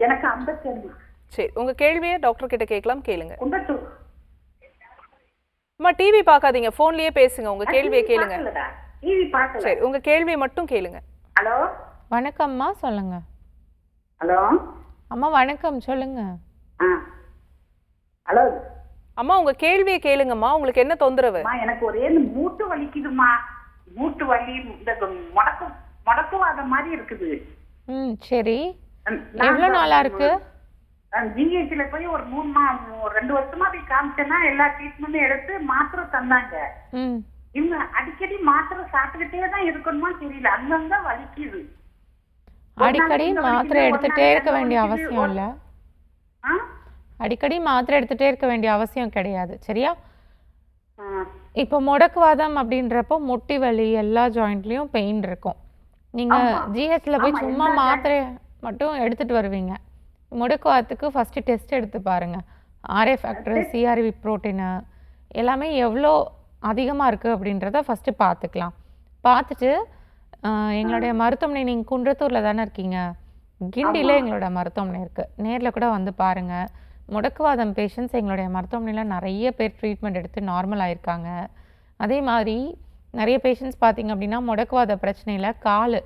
Speaker 7: எனக்கு 57.
Speaker 1: சரி, உங்கள் கேள்வியை டாக்டர் கிட்ட கேட்கலாம், கேளுங்க.
Speaker 7: கும்பத்தூர்.
Speaker 1: அம்மா டிவி பார்க்காதீங்க, ஃபோன்லேயே பேசுங்க, உங்கள் கேள்வியை கேளுங்க.
Speaker 7: டிவி பார்க்கல.
Speaker 1: சரி, உங்கள் கேள்வியை மட்டும் கேளுங்க.
Speaker 7: ஹலோ
Speaker 2: வணக்கம்மா, சொல்லுங்க.
Speaker 7: ஹலோ
Speaker 2: அம்மா வணக்கம், சொல்லுங்க.
Speaker 7: ஹலோ
Speaker 1: அம்மா உங்கள் கேள்வியை கேளுங்கம்மா. உங்களுக்கு என்ன தொந்தரவு?
Speaker 7: எனக்கு ஒரே மூட்டு வலிக்குதுமா. மூட்டு வலி, இந்த முடக்குவாத மாதிரி இருக்குது.
Speaker 2: சரி, எவ்வளோ நாளா இருக்கு?
Speaker 7: ஜிஹெச்ல போய் ஒரு 2 வருஷமா போய் காமிச்சேன்னா எல்லா ட்ரீட்மெண்ட்டும் எடுத்து மாத்திரை தந்தாங்க. இவங்க அடிக்கடி மாத்திரை சாப்பிட்டுக்கிட்டே தான் இருக்கணுமா தெரியல, அங்கங்க வலிக்குது.
Speaker 2: அடிக்கடி மாத்திரை எடுத்துட்டே இருக்க வேண்டிய அவசியம் இல்லை. அடிக்கடி மாத்திரை எடுத்துகிட்டே இருக்க வேண்டிய அவசியம் கிடையாது, சரியா? இப்போ முடக்குவாதம் அப்படின்றப்போ முட்டி வலி, எல்லா ஜாயிண்ட்லேயும் பெயின் இருக்கும். நீங்கள் ஜிஹெச்சில் போய் சும்மா மாத்திரை மட்டும் எடுத்துகிட்டு வருவீங்க. முடக்குவாதத்துக்கு ஃபஸ்ட்டு டெஸ்ட் எடுத்து பாருங்கள். ஆர்ஏ ஃபேக்டர், சிஆர்வி ப்ரோட்டீனு எல்லாமே எவ்வளோ அதிகமாக இருக்குது அப்படின்றத ஃபஸ்ட்டு பார்த்துக்கலாம். பார்த்துட்டு எங்களுடைய மருத்துவமனை, நீங்கள் குன்றத்தூரில் தானே இருக்கீங்க, கிண்டியில் எங்களோட மருத்துவமனை இருக்குது, நேரில் கூட வந்து பாருங்கள். முடக்குவாதம் பேஷண்ட்ஸ் எங்களுடைய மருத்துவமனையில் நிறைய பேர் ட்ரீட்மெண்ட் எடுத்து நார்மல் ஆகியிருக்காங்க. அதே மாதிரி நிறைய பேஷண்ட்ஸ் பார்த்திங்க அப்படின்னா முடக்குவாத பிரச்சனையில் கால்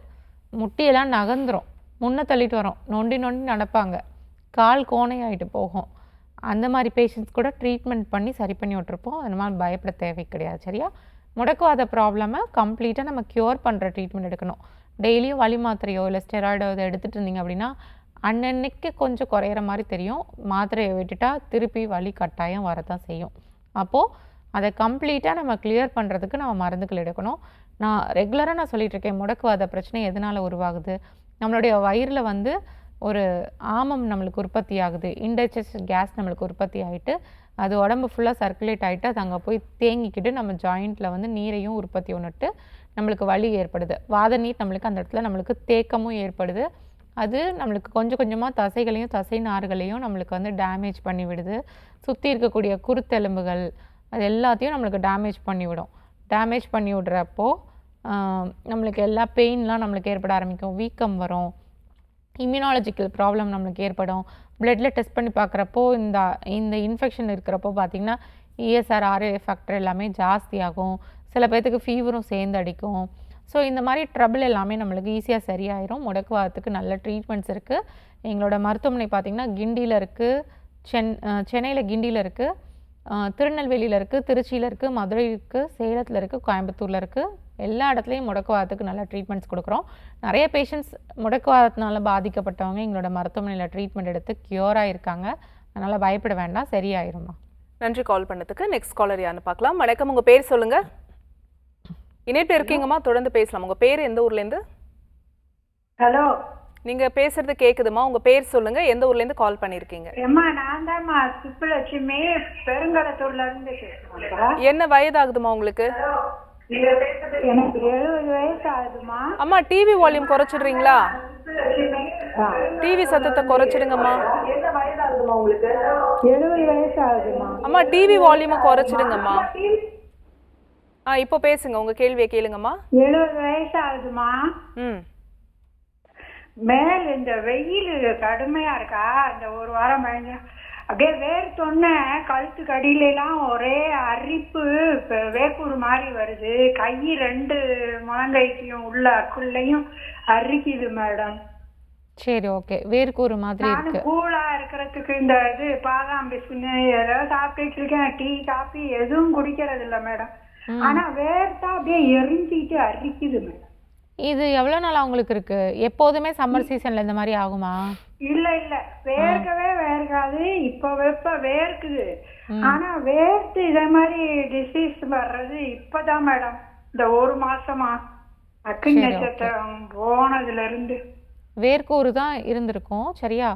Speaker 2: முட்டியெல்லாம் நகர்ந்துரும், முன்ன தள்ளிட்டு வரும், நொண்டி நடப்பாங்க, கால் கோணையாகிட்டு போகும். அந்த மாதிரி பேஷண்ட்ஸ் கூட ட்ரீட்மெண்ட் பண்ணி சரி பண்ணி விட்டுருப்போம். அந்த மாதிரி பயப்பட தேவை கிடையாது, சரியா? முடக்குவாத ப்ராப்ளமை கம்ப்ளீட்டாக நம்ம க்யூர் பண்ணுற ட்ரீட்மெண்ட் எடுக்கணும். டெய்லியும் வலி மாத்திரையோ இல்லை ஸ்டெராய்டோ இதை எடுத்துகிட்டு இருந்தீங்க அப்படின்னா அன்னன்னைக்கு கொஞ்சம் குறையிற மாதிரி தெரியும். மாத்திரையை விட்டுட்டா திருப்பி வலி கட்டாயம் வரதான் செய்யும். அப்போது அதை கம்ப்ளீட்டாக நம்ம கிளியர் பண்ணுறதுக்கு நம்ம மருந்துகள் எடுக்கணும். நான் ரெகுலராக சொல்லிகிட்ருக்கேன், முடக்குவாத பிரச்சனை எதனால் உருவாகுது? நம்மளுடைய வயிறில் வந்து ஒரு ஆமம் நம்மளுக்கு உற்பத்தி ஆகுது, இன்டைஜஸ்ட் கேஸ் நம்மளுக்கு உற்பத்தி ஆகிட்டு அது உடம்பு ஃபுல்லாக சர்க்குலேட் ஆகிட்டு அது அங்கே போய் தேங்கிக்கிட்டு நம்ம ஜாயிண்ட்டில் வந்து நீரையும் உற்பத்தி ஒன்றுட்டு நம்மளுக்கு வலி ஏற்படுது. வாத நீர் நம்மளுக்கு அந்த இடத்துல நம்மளுக்கு தேக்கமும் ஏற்படுது. அது நம்மளுக்கு கொஞ்சம் கொஞ்சமாக தசைகளையும் தசை நார்களையும் நம்மளுக்கு வந்து டேமேஜ் பண்ணி விடுது. சுற்றி இருக்கக்கூடிய குருத்தெலும்புகள் அது எல்லாத்தையும் நம்மளுக்கு டேமேஜ் பண்ணிவிடும். டேமேஜ் பண்ணி விடுறப்போ நம்மளுக்கு எல்லா பெயின்லாம் நம்மளுக்கு ஏற்பட ஆரம்பிக்கும், வீக்கம் வரும், இம்யூனாலஜிக்கல் ப்ராப்ளம் நம்மளுக்கு ஏற்படும். பிளட்டில் டெஸ்ட் பண்ணி பார்க்குறப்போ இந்த இன்ஃபெக்ஷன் இருக்கிறப்போ பார்த்திங்கன்னா இஎஸ்ஆர், ஆர்ஏ ஃபேக்டர் எல்லாமே ஜாஸ்தியாகும். சில பேர்த்துக்கு ஃபீவரும் சேர்ந்து அடிக்கும். ஸோ இந்த மாதிரி ட்ரபிள் எல்லாமே நம்மளுக்கு ஈஸியாக சரியாயிரும். முடக்குவாதத்துக்கு நல்ல ட்ரீட்மெண்ட்ஸ் இருக்குது. எங்களோட மருத்துவமனை பார்த்திங்கன்னா கிண்டியில் இருக்குது, சென்னையில் கிண்டியில் இருக்குது, திருநெல்வேலியில் இருக்குது, திருச்சியில் இருக்குது, மதுரை இருக்குது, சேலத்தில் இருக்குது, கோயம்புத்தூரில் இருக்குது. எல்லா இடத்துலையும் முடக்குவாதத்துக்கு நல்ல ட்ரீட்மெண்ட்ஸ் கொடுக்குறோம். நிறைய பேஷண்ட்ஸ் முடக்குவாதத்தினால பாதிக்கப்பட்டவங்க எங்களோட மருத்துவமனையில் ட்ரீட்மெண்ட் எடுத்து க்யூராக இருக்காங்க. அதனால் பயப்பட வேண்டாம், சரியாயிருமா.
Speaker 1: நன்றி கால் பண்ணதுக்கு. நெக்ஸ்ட் காலர் யாருன்னு பார்க்கலாம். வணக்கம், உங்கள் பேர் சொல்லுங்கள். இணைப்பில் இருக்கீங்கம்மா, தொடர்ந்து பேசலாம். உங்கள் பேர் எந்த ஊர்லேருந்து?
Speaker 7: ஹலோ,
Speaker 1: நீங்க பேசுறது கேக்குதுமா? உங்க பேர் சொல்லுங்க, எந்த ஊர்ல இருந்து கால் பண்ணிருக்கீங்க?
Speaker 7: அம்மா நான் தான்மா சுப்புலட்சுமி பெருங்கடத்தூர்ல இருந்து பேசுறேன்.
Speaker 1: என்ன வயதாகுதுமா உங்களுக்கு?
Speaker 7: எனக்கு 70 வயசு ஆகுதுமா.
Speaker 1: அம்மா டிவி வால்யூம் குறைச்சிடுறீங்களா? டிவி சத்தத்தை குறைச்சிடுங்கம்மா.
Speaker 7: 70 வயசு ஆகுதுமா.
Speaker 1: அம்மா டிவி வால்யூமை குறைச்சிடுங்கம்மா. இப்போ பேசுங்க, உங்க கேள்வியை கேளுங்கம்மா.
Speaker 7: 70 வயசு ஆகுதுமா. மேல் இந்த வெயில் கடுமையா இருக்கா, இந்த ஒரு வாரம் பயங்கர அப்படியே வேர்த்தொன்ன கழுத்து கடியிலாம் ஒரே அரிப்பு, வேக்கூறு மாதிரி வருது. கை 2 முழங்கைக்கும் உள்ள அக்குள்ளையும் அரிக்குது மேடம்.
Speaker 2: சரி, ஓகே. வேர்க்கூறு மாதிரி இருக்கு.
Speaker 7: கூலா இருக்கிறதுக்கு இந்த இது பாதாம் பிஸ்னு ஏதாவது சாப்பிட்டுட்டு இருக்கேன். டீ காபி எதுவும் குடிக்கிறது இல்லை மேடம். ஆனா வேர்த்தா அப்படியே எரிஞ்சிட்டு அரிக்குது மேடம்.
Speaker 2: இது எவ்வளவு நாளா உங்களுக்கு இருக்கு? எப்போதுமே சம்மர் சீசன்ல இந்த மாதிரி ஆகுமா?
Speaker 7: இல்ல வேர்க்கவே வேர்க்காது. இப்ப வெப்ப வேர்க்குது. ஆனா வேர்த்து இதே மாதிரி டிசீஸ் வர்றது இப்பதான் மேடம், இந்த ஒரு மாசமா அக்னி நட்சத்திரம் போனதுல இருந்து
Speaker 2: வேர்க்கூறு தான் இருந்திருக்கும். சரியா?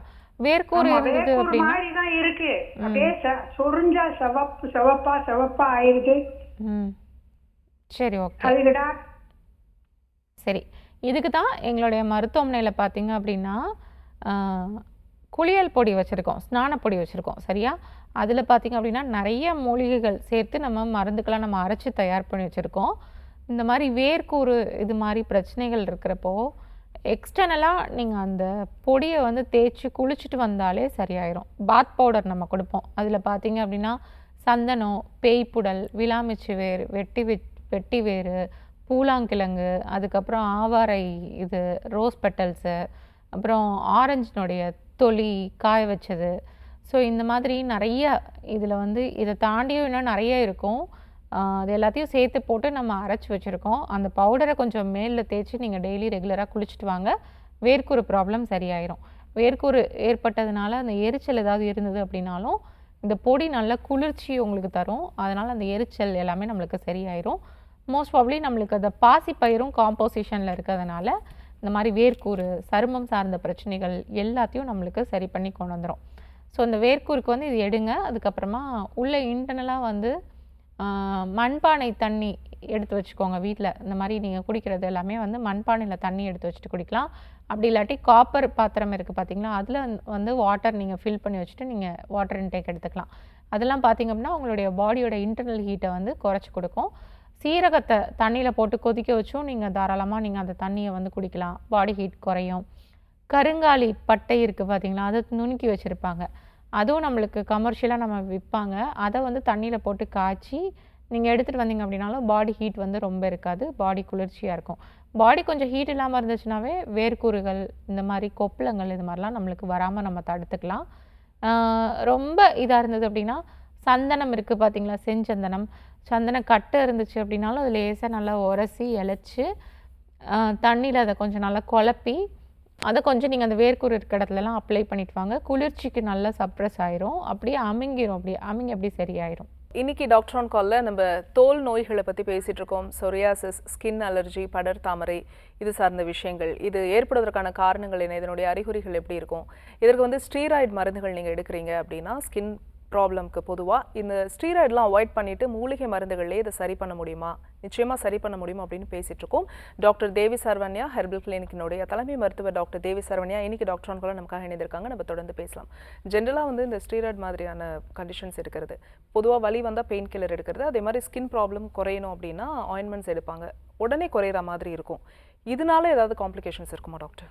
Speaker 2: வேர்க்கூறு இருந்தது அப்படின்னா
Speaker 7: மாதிரிதான் இருக்கு. அப்படியே சொரிஞ்சா செவப்பா ஆயிருது.
Speaker 2: சரி, ஓகே.
Speaker 7: அதுக்குடா
Speaker 2: சரி, இதுக்கு தான் எங்களுடைய மருத்துவமனையில் பார்த்தீங்க அப்படின்னா குளியல் பொடி வச்சுருக்கோம், ஸ்நான பொடி வச்சுருக்கோம். சரியா? அதில் பார்த்தீங்க அப்படின்னா நிறைய மூலிகைகள் சேர்த்து நம்ம மருந்துக்கெல்லாம் நம்ம அரைச்சி தயார் பண்ணி வச்சுருக்கோம். இந்த மாதிரி வேர்க்கூறு இது மாதிரி பிரச்சனைகள் இருக்கிறப்போ எக்ஸ்டர்னலாக நீங்கள் அந்த பொடியை வந்து தேய்ச்சி குளிச்சுட்டு வந்தாலே சரியாயிரும். பாத் பவுடர் நம்ம கொடுப்போம். அதில் பார்த்தீங்க அப்படின்னா சந்தனம், பேய்ப்புடல், விளாமிச்சி வேர், வெட்டி வேர், பூலாங்கிழங்கு, அதுக்கப்புறம் ஆவாரை இது, ரோஸ் பெட்டல்ஸு, அப்புறம் ஆரஞ்சினுடைய தொலி காய வச்சது. ஸோ இந்த மாதிரி நிறைய இதில் வந்து இதை தாண்டியும் இன்னும் நிறைய இருக்கும். அது எல்லாத்தையும் சேர்த்து போட்டு நம்ம அரைச்சி வச்சுருக்கோம். அந்த பவுடரை கொஞ்சம் மேலில் தேய்ச்சி நீங்கள் டெய்லி ரெகுலராக குளிச்சுட்டு வாங்க. வேர்க்கூறு ப்ராப்ளம் சரியாயிரும். வேர்க்கூறு ஏற்பட்டதுனால அந்த எரிச்சல் ஏதாவது இருந்தது அப்படின்னாலும் இந்த பொடி நல்ல குளிர்ச்சி உங்களுக்கு தரும். அதனால் அந்த எரிச்சல் எல்லாமே நம்மளுக்கு சரியாயிரும். மோஸ்ட் ப்ராபப்ளி நம்மளுக்கு அந்த பாசிப்பயிரும் காம்போசிஷனில் இருக்கிறதுனால இந்த மாதிரி வேர்க்கூறு, சருமம் சார்ந்த பிரச்சனைகள் எல்லாத்தையும் நம்மளுக்கு சரி பண்ணி கொண்டு வந்துடும். ஸோ இந்த வேர்க்கூருக்கு வந்து இது எடுங்க. அதுக்கப்புறமா உள்ள இன்டர்னலாக வந்து மண்பானை தண்ணி எடுத்து வச்சுக்கோங்க வீட்டில். இந்த மாதிரி நீங்கள் குடிக்கிறது எல்லாமே வந்து மண்பானையில் தண்ணி எடுத்து வச்சுட்டு குடிக்கலாம். அப்படி இல்லாட்டி காப்பர் பாத்திரம் இருக்குது பார்த்தீங்களா, அதில் வந்து வாட்டர் நீங்கள் ஃபில் பண்ணி வச்சுட்டு நீங்கள் வாட்டர் இன்டேக் எடுத்துக்கலாம். அதெல்லாம் பார்த்திங்க அப்படின்னா உங்களுடைய பாடியோட இன்டர்னல் ஹீட்டை வந்து குறைச்சி கொடுக்கும். சீரகத்தை தண்ணியில் போட்டு கொதிக்க வச்சும் நீங்கள் தாராளமாக நீங்கள் அந்த தண்ணியை வந்து குடிக்கலாம். பாடி ஹீட் குறையும். கருங்காலி பட்டை இருக்குது பார்த்தீங்களா, அதை நுணுக்கி வச்சுருப்பாங்க. அதுவும் நம்மளுக்கு கமர்ஷியலாக நம்ம விற்பாங்க. அதை வந்து தண்ணியில் போட்டு காய்ச்சி நீங்கள் எடுத்துகிட்டு வந்தீங்க அப்படின்னாலும் பாடி ஹீட் வந்து ரொம்ப இருக்காது. பாடி குளிர்ச்சியாக இருக்கும். பாடி கொஞ்சம் ஹீட் இல்லாமல் இருந்துச்சுனாவே வேர்க்கூறுகள், இந்த மாதிரி கொப்பளங்கள், இது மாதிரிலாம் நம்மளுக்கு வராமல் நம்ம தடுத்துக்கலாம். ரொம்ப இதாக இருந்தது அப்படின்னா சந்தனம் இருக்குது பார்த்தீங்களா, செஞ்சந்தனம், சந்தன கட்டை இருந்துச்சு அப்படின்னாலும் அது லேசாக நல்லா உரசி இலைச்சி தண்ணியில் அதை கொஞ்சம் நல்லா குழப்பி அதை கொஞ்சம் நீங்கள் அந்த வேர்க்கூறு இருக்கிற இடத்துலலாம் அப்ளை பண்ணிட்டு வாங்க. குளிர்ச்சிக்கு நல்லா சப்ரஸ் ஆயிரும். அப்படியே அமுங்கிரும். அமுங்கி அப்படியே சரியாயிரும்.
Speaker 1: இன்னைக்கு டாக்டர் ஆன் கால்ல நம்ம தோல் நோய்களை பற்றி பேசிட்டு இருக்கோம். சொரியாசிஸ், ஸ்கின் அலர்ஜி, படர் தாமரை, இது சார்ந்த விஷயங்கள். இது ஏற்படுவதற்கான காரணங்கள் என்ன, இதனுடைய அறிகுறிகள் எப்படி இருக்கும், இதற்கு வந்து ஸ்டீராய்டு மருந்துகள் நீங்கள் எடுக்கிறீங்க அப்படின்னா ஸ்கின் ப்ராப்ளம்க்கு பொதுவாக இந்த ஸ்டீராய்டெலாம் அவாய்ட் பண்ணிவிட்டு மூலிகை மருந்துகள்லேயே இதை சரி பண்ண முடியுமா, நிச்சயமாக சரி பண்ண முடியுமா அப்படின்னு பேசிகிட்டு இருக்கோம். டாக்டர் தேவி சரவண்யா, ஹெர்பல் கிளினிக்கினுடைய தலைமை மருத்துவர் டாக்டர் தேவி சரவண்யா இன்னைக்கு டாக்டர் ஆன் கால்ல நமக்காக இணைந்திருக்காங்க. நம்ம தொடர்ந்து பேசலாம். ஜென்ரலாக வந்து இந்த ஸ்டீராய்டு மாதிரியான கண்டிஷன்ஸ் இருக்கிறது, பொதுவாக வலி வந்தால் பெயின் கில்லர் எடுக்கிறது, அதே மாதிரி ஸ்கின் ப்ராப்ளம் குறையணும் அப்படின்னா ஆயின்மெண்ட்ஸ் எடுப்பாங்க, உடனே குறையிற மாதிரி இருக்கும். இதனால ஏதாவது காம்ப்ளிகேஷன்ஸ் இருக்குமா டாக்டர்?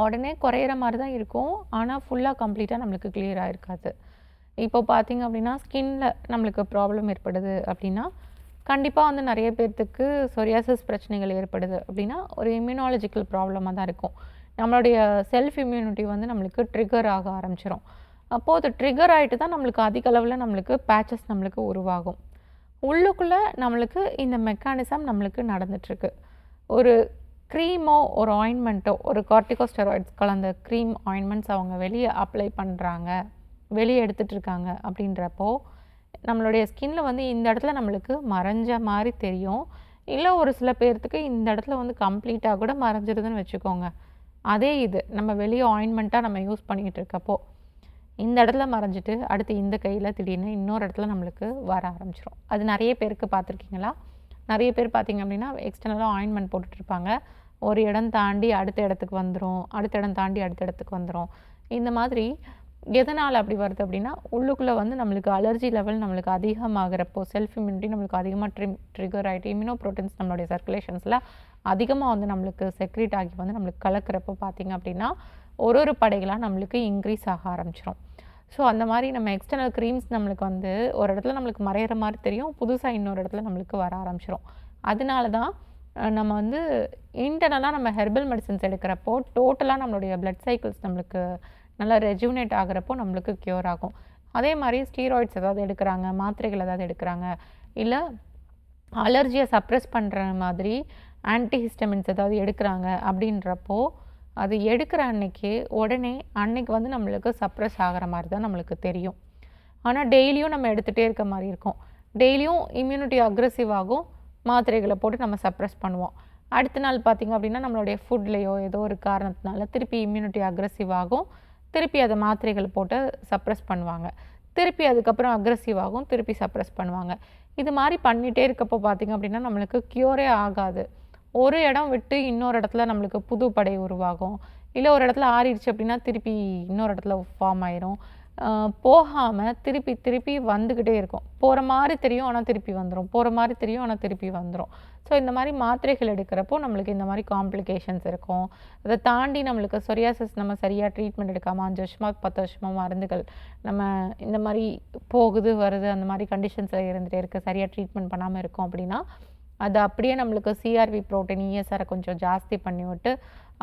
Speaker 2: உடனே குறையிற மாதிரி தான் இருக்கும், ஆனால் ஃபுல்லாக கம்ப்ளீட்டாக நம்மளுக்கு கிளியராக இருக்காது. இப்போ பார்த்திங்க அப்படின்னா ஸ்கின்ல நம்மளுக்கு ப்ராப்ளம் ஏற்படுது அப்படின்னா கண்டிப்பாக வந்து நிறைய பேர்த்துக்கு சொரியாசிஸ் பிரச்சனைகள் ஏற்படுது அப்படின்னா ஒரு இம்யூனாலஜிக்கல் ப்ராப்ளமாக தான் இருக்கும். நம்மளுடைய செல்ஃப் இம்யூனிட்டி வந்து நம்மளுக்கு ட்ரிகர் ஆக ஆரம்பிச்சிடும். அப்போது அது ட்ரிகர் ஆகிட்டு தான் நம்மளுக்கு அதிக அளவில் நம்மளுக்கு பேச்சஸ் நம்மளுக்கு உருவாகும். உள்ளுக்குள்ளே நம்மளுக்கு இந்த மெக்கானிசம் நம்மளுக்கு நடந்துட்டுருக்கு. ஒரு க்ரீமோ ஒரு ஆயின்மெண்ட்டோ ஒரு கார்டிகோஸ்டெராய்ட்ஸ் கலந்த க்ரீம் ஆயின்மெண்ட்ஸ் அவங்க வெளியே அப்ளை பண்ணுறாங்க, வெளியே எடுத்துகிட்ருக்காங்க அப்படின்றப்போ நம்மளுடைய ஸ்கின்ல வந்து இந்த இடத்துல நம்மளுக்கு மறைஞ்ச மாதிரி தெரியும். இல்லை ஒரு சில பேர்த்துக்கு இந்த இடத்துல வந்து கம்ப்ளீட்டாக கூட மறைஞ்சிருதுன்னு வச்சுக்கோங்க. அதே இது நம்ம வெளியே ஆயின்மெண்ட்டாக நம்ம யூஸ் பண்ணிக்கிட்டு இருக்கப்போ இந்த இடத்துல மறைஞ்சிட்டு அடுத்து இந்த கையில் திடீர்னு இன்னொரு இடத்துல நம்மளுக்கு வர ஆரம்பிச்சிடும். அது நிறைய பேருக்கு பார்த்துருக்கீங்களா? நிறைய பேர் பார்த்திங்க அப்படின்னா எக்ஸ்டர்னலாக ஆயின்மெண்ட் போட்டுட்ருப்பாங்க, ஒரு இடம் தாண்டி அடுத்த இடத்துக்கு வந்துடும், அடுத்த இடம் தாண்டி அடுத்த இடத்துக்கு வந்துடும். இந்த மாதிரி எதனால் அப்படி வருது அப்படின்னா உள்ளுக்குள்ளே வந்து நம்மளுக்கு அலர்ஜி லெவல் நம்மளுக்கு அதிகமாகிறப்போ செல்ஃப் இம்யூனிட்டி நம்மளுக்கு அதிகமாக ட்ரிகர் ஆகிட்டு இம்யூனோ ப்ரோட்டீன்ஸ் நம்மளுடைய சர்க்குலேஷன்ஸில் அதிகமாக வந்து நம்மளுக்கு செக்ரேட் ஆகி வந்து நம்மளுக்கு கலக்கிறப்போ பார்த்திங்க அப்படின்னா ஒரு படைகளாக நம்மளுக்கு இன்க்ரீஸ் ஆக ஆரம்பிச்சிடும். ஸோ அந்த மாதிரி நம்ம எக்ஸ்டர்னல் க்ரீம்ஸ் நம்மளுக்கு வந்து ஒரு இடத்துல நம்மளுக்கு மறையிற மாதிரி தெரியும், புதுசாக இன்னொரு இடத்துல நம்மளுக்கு வர ஆரம்பிச்சிடும். அதனால தான் நம்ம வந்து இன்டர்னலாக நம்ம ஹெர்பல் மெடிசன்ஸ் எடுக்கிறப்போ டோட்டலாக நம்மளுடைய பிளட் சைக்கிள்ஸ் நம்மளுக்கு நல்லா ரெஜுனேட் ஆகிறப்போ நம்மளுக்கு க்யூர் ஆகும். அதே மாதிரி ஸ்டீராய்ட்ஸ் ஏதாவது எடுக்கிறாங்க, மாத்திரைகள் ஏதாவது எடுக்கிறாங்க, இல்லை அலர்ஜியை சப்ரெஸ் பண்ணுற மாதிரி ஆன்டிஹிஸ்டமின்ஸ் ஏதாவது எடுக்கிறாங்க அப்படின்றப்போ அது எடுக்கிற உடனே அன்னைக்கு வந்து நம்மளுக்கு சப்ரெஸ் ஆகிற மாதிரி தான் நம்மளுக்கு தெரியும். ஆனால் டெய்லியும் நம்ம எடுத்துகிட்டே இருக்க மாதிரி இருக்கும். டெய்லியும் இம்யூனிட்டி அக்ரெசிவ் ஆகும், மாத்திரைகளை போட்டு நம்ம சப்ரெஸ் பண்ணுவோம். அடுத்த நாள் பார்த்திங்க அப்படின்னா நம்மளுடைய ஃபுட்லேயோ ஏதோ ஒரு காரணத்தினால திருப்பி இம்யூனிட்டி அக்ரெசிவ் ஆகும், திருப்பி அதை மாத்திரைகள் போட்டு சப்ரெஸ் பண்ணுவாங்க, திருப்பி அதுக்கப்புறம் அக்ரெசிவ் ஆகும், திருப்பி சப்ரெஸ் பண்ணுவாங்க. இது மாதிரி பண்ணிகிட்டே இருக்கப்போ பார்த்திங்க அப்படின்னா நம்மளுக்கு க்யூரே ஆகாது. ஒரு இடம் விட்டு இன்னொரு இடத்துல நம்மளுக்கு புது படை உருவாகும், இல்லை ஒரு இடத்துல ஆறிடுச்சு அப்படின்னா திருப்பி இன்னொரு இடத்துல ஃபார்ம் ஆயிரும். போகாமல் திருப்பி திருப்பி வந்துக்கிட்டே இருக்கும். போகிற மாதிரி தெரியும் ஆனால் திருப்பி வந்துடும், போகிற மாதிரி தெரியும் ஆனால் திருப்பி வந்துடும். ஸோ இந்த மாதிரி மாத்திரைகள் எடுக்கிறப்போ நம்மளுக்கு இந்த மாதிரி காம்ப்ளிகேஷன்ஸ் இருக்கும். அதை தாண்டி நம்மளுக்கு சொரியாசிஸ் நம்ம சரியாக ட்ரீட்மெண்ட் எடுக்காமல் 5 வருஷமாக 10 வருஷமாக மருந்துகள் நம்ம இந்த மாதிரி போகுது வருது அந்த மாதிரி கண்டிஷன்ஸில் இருந்துகிட்டே இருக்குது, சரியாக ட்ரீட்மெண்ட் பண்ணாமல் இருக்கோம் அப்படின்னா அது அப்படியே நம்மளுக்கு சிஆர்வி ப்ரோட்டீன் இஎஸ்ஆரை கொஞ்சம் ஜாஸ்தி பண்ணி விட்டு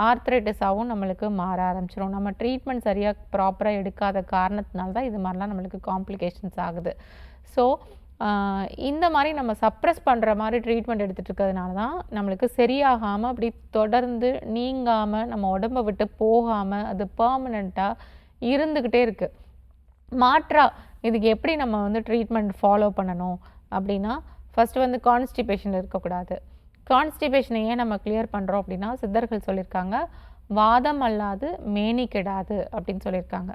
Speaker 2: ஆர்த்ரைட்டிஸாகவும் நம்மளுக்கு மாற ஆரம்பிச்சிடும். நம்ம ட்ரீட்மெண்ட் சரியாக ப்ராப்பராக எடுக்காத காரணத்தினால தான் இது மாதிரிலாம் நம்மளுக்கு காம்ப்ளிகேஷன்ஸ் ஆகுது. ஸோ இந்த மாதிரி நம்ம சப்ரெஸ் பண்ணுற மாதிரி ட்ரீட்மெண்ட் எடுத்துகிட்டு இருக்கிறதுனால தான் நம்மளுக்கு சரியாகாமல் அப்படி தொடர்ந்து நீங்காமல் நம்ம உடம்பை விட்டு போகாமல் அது பர்மனெண்ட்டாக இருந்துக்கிட்டே இருக்குது. மாற்றா இதுக்கு எப்படி நம்ம வந்து ட்ரீட்மெண்ட் ஃபாலோ பண்ணணும் அப்படின்னா ஃபஸ்ட்டு வந்து கான்ஸ்டிபேஷன் இருக்கக்கூடாது. கான்ஸ்டிபேஷனை ஏன் நம்ம கிளியர் பண்ணுறோம் அப்படின்னா சித்தர்கள் சொல்லியிருக்காங்க, வாதம் அல்லாது மேனி கெடாது அப்படின்னு சொல்லியிருக்காங்க.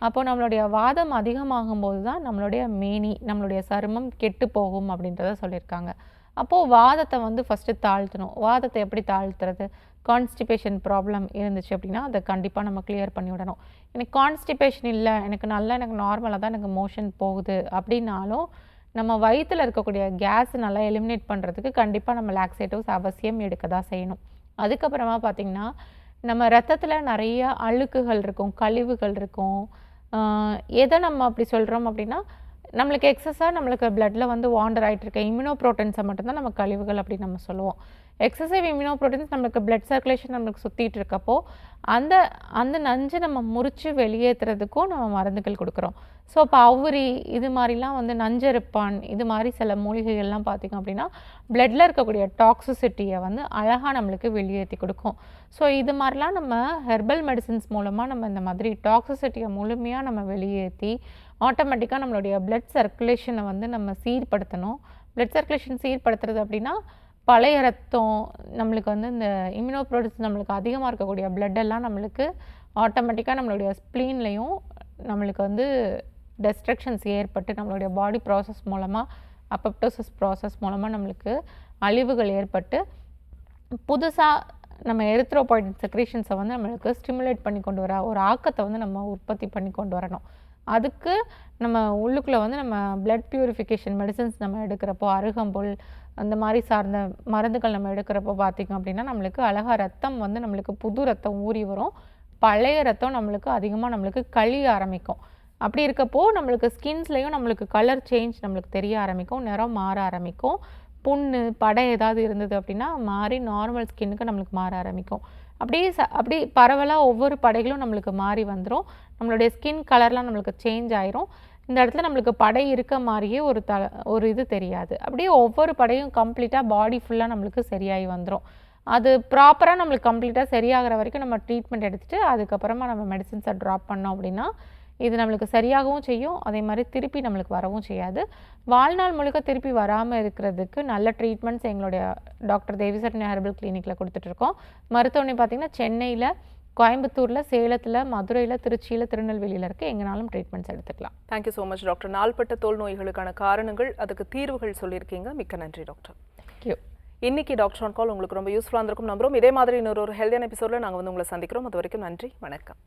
Speaker 2: அப்போது நம்மளுடைய வாதம் அதிகமாகும்போது தான் நம்மளுடைய மேனி நம்மளுடைய சருமம் கெட்டு போகும் அப்படின்றத சொல்லியிருக்காங்க. அப்போது வாதத்தை வந்து ஃபஸ்ட்டு தாழ்த்தணும். வாதத்தை எப்படி தாழ்த்துறது? கான்ஸ்டிபேஷன் ப்ராப்ளம் இருந்துச்சு அப்படின்னா அதை கண்டிப்பாக நம்ம கிளியர் பண்ணி விடணும். எனக்கு கான்ஸ்டிபேஷன் இல்லை, எனக்கு நார்மலாக தான் எனக்கு மோஷன் போகுது அப்படின்னாலும் நம்ம வயிற்றில் இருக்கக்கூடிய கேஸ் நல்லா எலிமினேட் பண்ணுறதுக்கு கண்டிப்பாக நம்ம லாக்ஸேட்டிவ்ஸ் அவசியம் எடுக்க தான் செய்யணும். அதுக்கப்புறமா பார்த்திங்கன்னா நம்ம ரத்தத்தில் நிறைய அழுக்குகள் இருக்கும், கழிவுகள் இருக்கும். எதை நம்ம அப்படி சொல்கிறோம் அப்படின்னா நம்மளுக்கு எக்ஸஸாக நம்மளுக்கு பிளட்டில் வந்து வாண்டர் ஆகிட்டு இருக்க இம்யூனோ ப்ரோட்டீன்ஸை மட்டும்தான் நம்ம கழிவுகள் அப்படின்னு நம்ம சொல்லுவோம். எக்ஸசிவ் இம்யூனோ ப்ரோட்டீன்ஸ் நம்மளுக்கு பிளட் சர்க்குலேஷன் நம்மளுக்கு சுற்றிட்டு இருக்கப்போ அந்த அந்த நஞ்சு நம்ம முறித்து வெளியேற்றுறதுக்கும் நம்ம மருந்துகள் கொடுக்குறோம். ஸோ இப்போ அவுரி இது மாதிரிலாம் வந்து நஞ்செருப்பான் இது மாதிரி சில மூலிகைகள்லாம் பார்த்திங்க அப்படின்னா பிளட்டில் இருக்கக்கூடிய டாக்ஸிசிட்டியை வந்து அழகாக நம்மளுக்கு வெளியேற்றி கொடுக்கும். ஸோ இது மாதிரிலாம் நம்ம ஹெர்பல் மெடிசின்ஸ் மூலமாக நம்ம இந்த மாதிரி டாக்ஸிசிட்டியை முழுமையாக நம்ம வெளியேற்றி ஆட்டோமேட்டிக்காக நம்மளுடைய பிளட் சர்க்குலேஷனை வந்து நம்ம சீர்படுத்தணும். பிளட் சர்க்குலேஷன் சீர்படுத்துறது அப்படின்னா பழைய ரத்தம் நம்மளுக்கு வந்து இந்த இம்யூனோ ப்ரோட்டீன்ஸ் நம்மளுக்கு அதிகமாக இருக்கக்கூடிய பிளட்டெல்லாம் நம்மளுக்கு ஆட்டோமேட்டிக்காக நம்மளுடைய ஸ்ப்ளீன்லேயும் நம்மளுக்கு வந்து டெஸ்ட்ரக்ஷன்ஸ் ஏற்பட்டு நம்மளுடைய பாடி ப்ராசஸ் மூலமாக அப்பப்டோசிஸ் ப்ராசஸ் மூலமாக நம்மளுக்கு அழிவுகள் ஏற்பட்டு புதுசாக நம்ம எரித்ரோபாய்டின் செக்ரேஷன்ஸை வந்து நம்மளுக்கு ஸ்டிமுலேட் பண்ணி கொண்டு வர ஒரு ஆக்கத்தை வந்து நம்ம உற்பத்தி பண்ணி கொண்டு வரணும். அதுக்கு நம்ம உள்ளுக்குள்ளே வந்து நம்ம பிளட் பியூரிஃபிகேஷன் மெடிசன்ஸ் நம்ம எடுக்கிறப்போ அருகம்புல் அந்த மாதிரி சார்ந்த மருந்துகள் நம்ம எடுக்கிறப்போ பார்த்திங்க அப்படின்னா நம்மளுக்கு அழகாக ரத்தம் வந்து நம்மளுக்கு புது ரத்தம் ஊறி வரும், பழைய ரத்தம் நம்மளுக்கு அதிகமாக நம்மளுக்கு கழிய ஆரம்பிக்கும். அப்படி இருக்கப்போ நம்மளுக்கு ஸ்கின்ஸ்லேயும் நம்மளுக்கு கலர் சேஞ்ச் நம்மளுக்கு தெரிய ஆரம்பிக்கும், நிறம் மாற ஆரம்பிக்கும், புண்ணு படை ஏதாவது இருந்தது அப்படின்னா மாறி நார்மல் ஸ்கின்னுக்கு நம்மளுக்கு மாற ஆரம்பிக்கும். அப்படி பரவலாக ஒவ்வொரு படைகளும் நம்மளுக்கு மாறி வந்துடும். நம்மளுடைய ஸ்கின் கலர்லாம் நம்மளுக்கு சேஞ்ச் ஆயிரும். இந்த இடத்துல நம்மளுக்கு படை இருக்க மாதிரியே ஒரு இது தெரியாது. அப்படியே ஒவ்வொரு படையும் கம்ப்ளீட்டாக பாடி ஃபுல்லாக நம்மளுக்கு சரியாகி வந்துடும். அது ப்ராப்பராக நம்மளுக்கு கம்ப்ளீட்டாக சரியாகிற வரைக்கும் நம்ம ட்ரீட்மெண்ட் எடுத்துகிட்டு அதுக்கப்புறமா நம்ம மெடிசின்ஸை ட்ராப் பண்ணோம் அப்படின்னா இது நம்மளுக்கு சரியாகவும் செய்யும், அதே மாதிரி திருப்பி நம்மளுக்கு வரவும் செய்யாது. வாழ்நாள் முழுக்க திருப்பி வராமல் இருக்கிறதுக்கு நல்ல ட்ரீட்மெண்ட்ஸ் எங்களுடைய டாக்டர் தேவிசரண்யா ஹெர்பல் கிளினிக்கில் கொடுத்துட்ருக்கோம். மருத்துவமனை பார்த்திங்கன்னா சென்னையில் கோயம்புத்தூரில், சேலத்தில், மதுரையில், திருச்சியில், திருநெல்வேலியில் இருக்குது. எங்கேனாலும் ட்ரீட்மெண்ட்ஸ் எடுத்துக்கலாம்.
Speaker 1: Thank you so much doctor. நாள்பட்ட தோல் நோய்களுக்கான காரணங்கள், அதுக்கு தீர்வுகள் சொல்லியிருக்கீங்க. மிக்க நன்றி டாக்டர்.
Speaker 2: தேங்க்யூ.
Speaker 1: இன்னைக்கு டாக்டர் ஆன் கால் உங்களுக்கு ரொம்ப யூஸ்ஃபுல்லாக இருந்திருக்கும் நம்புறோம். இதே மாதிரி இன்னொரு ஹெல்தியான எபிசோடில் நாங்கள் வந்து உங்களை சந்திக்கிறோம். அது வரைக்கும் நன்றி, வணக்கம்.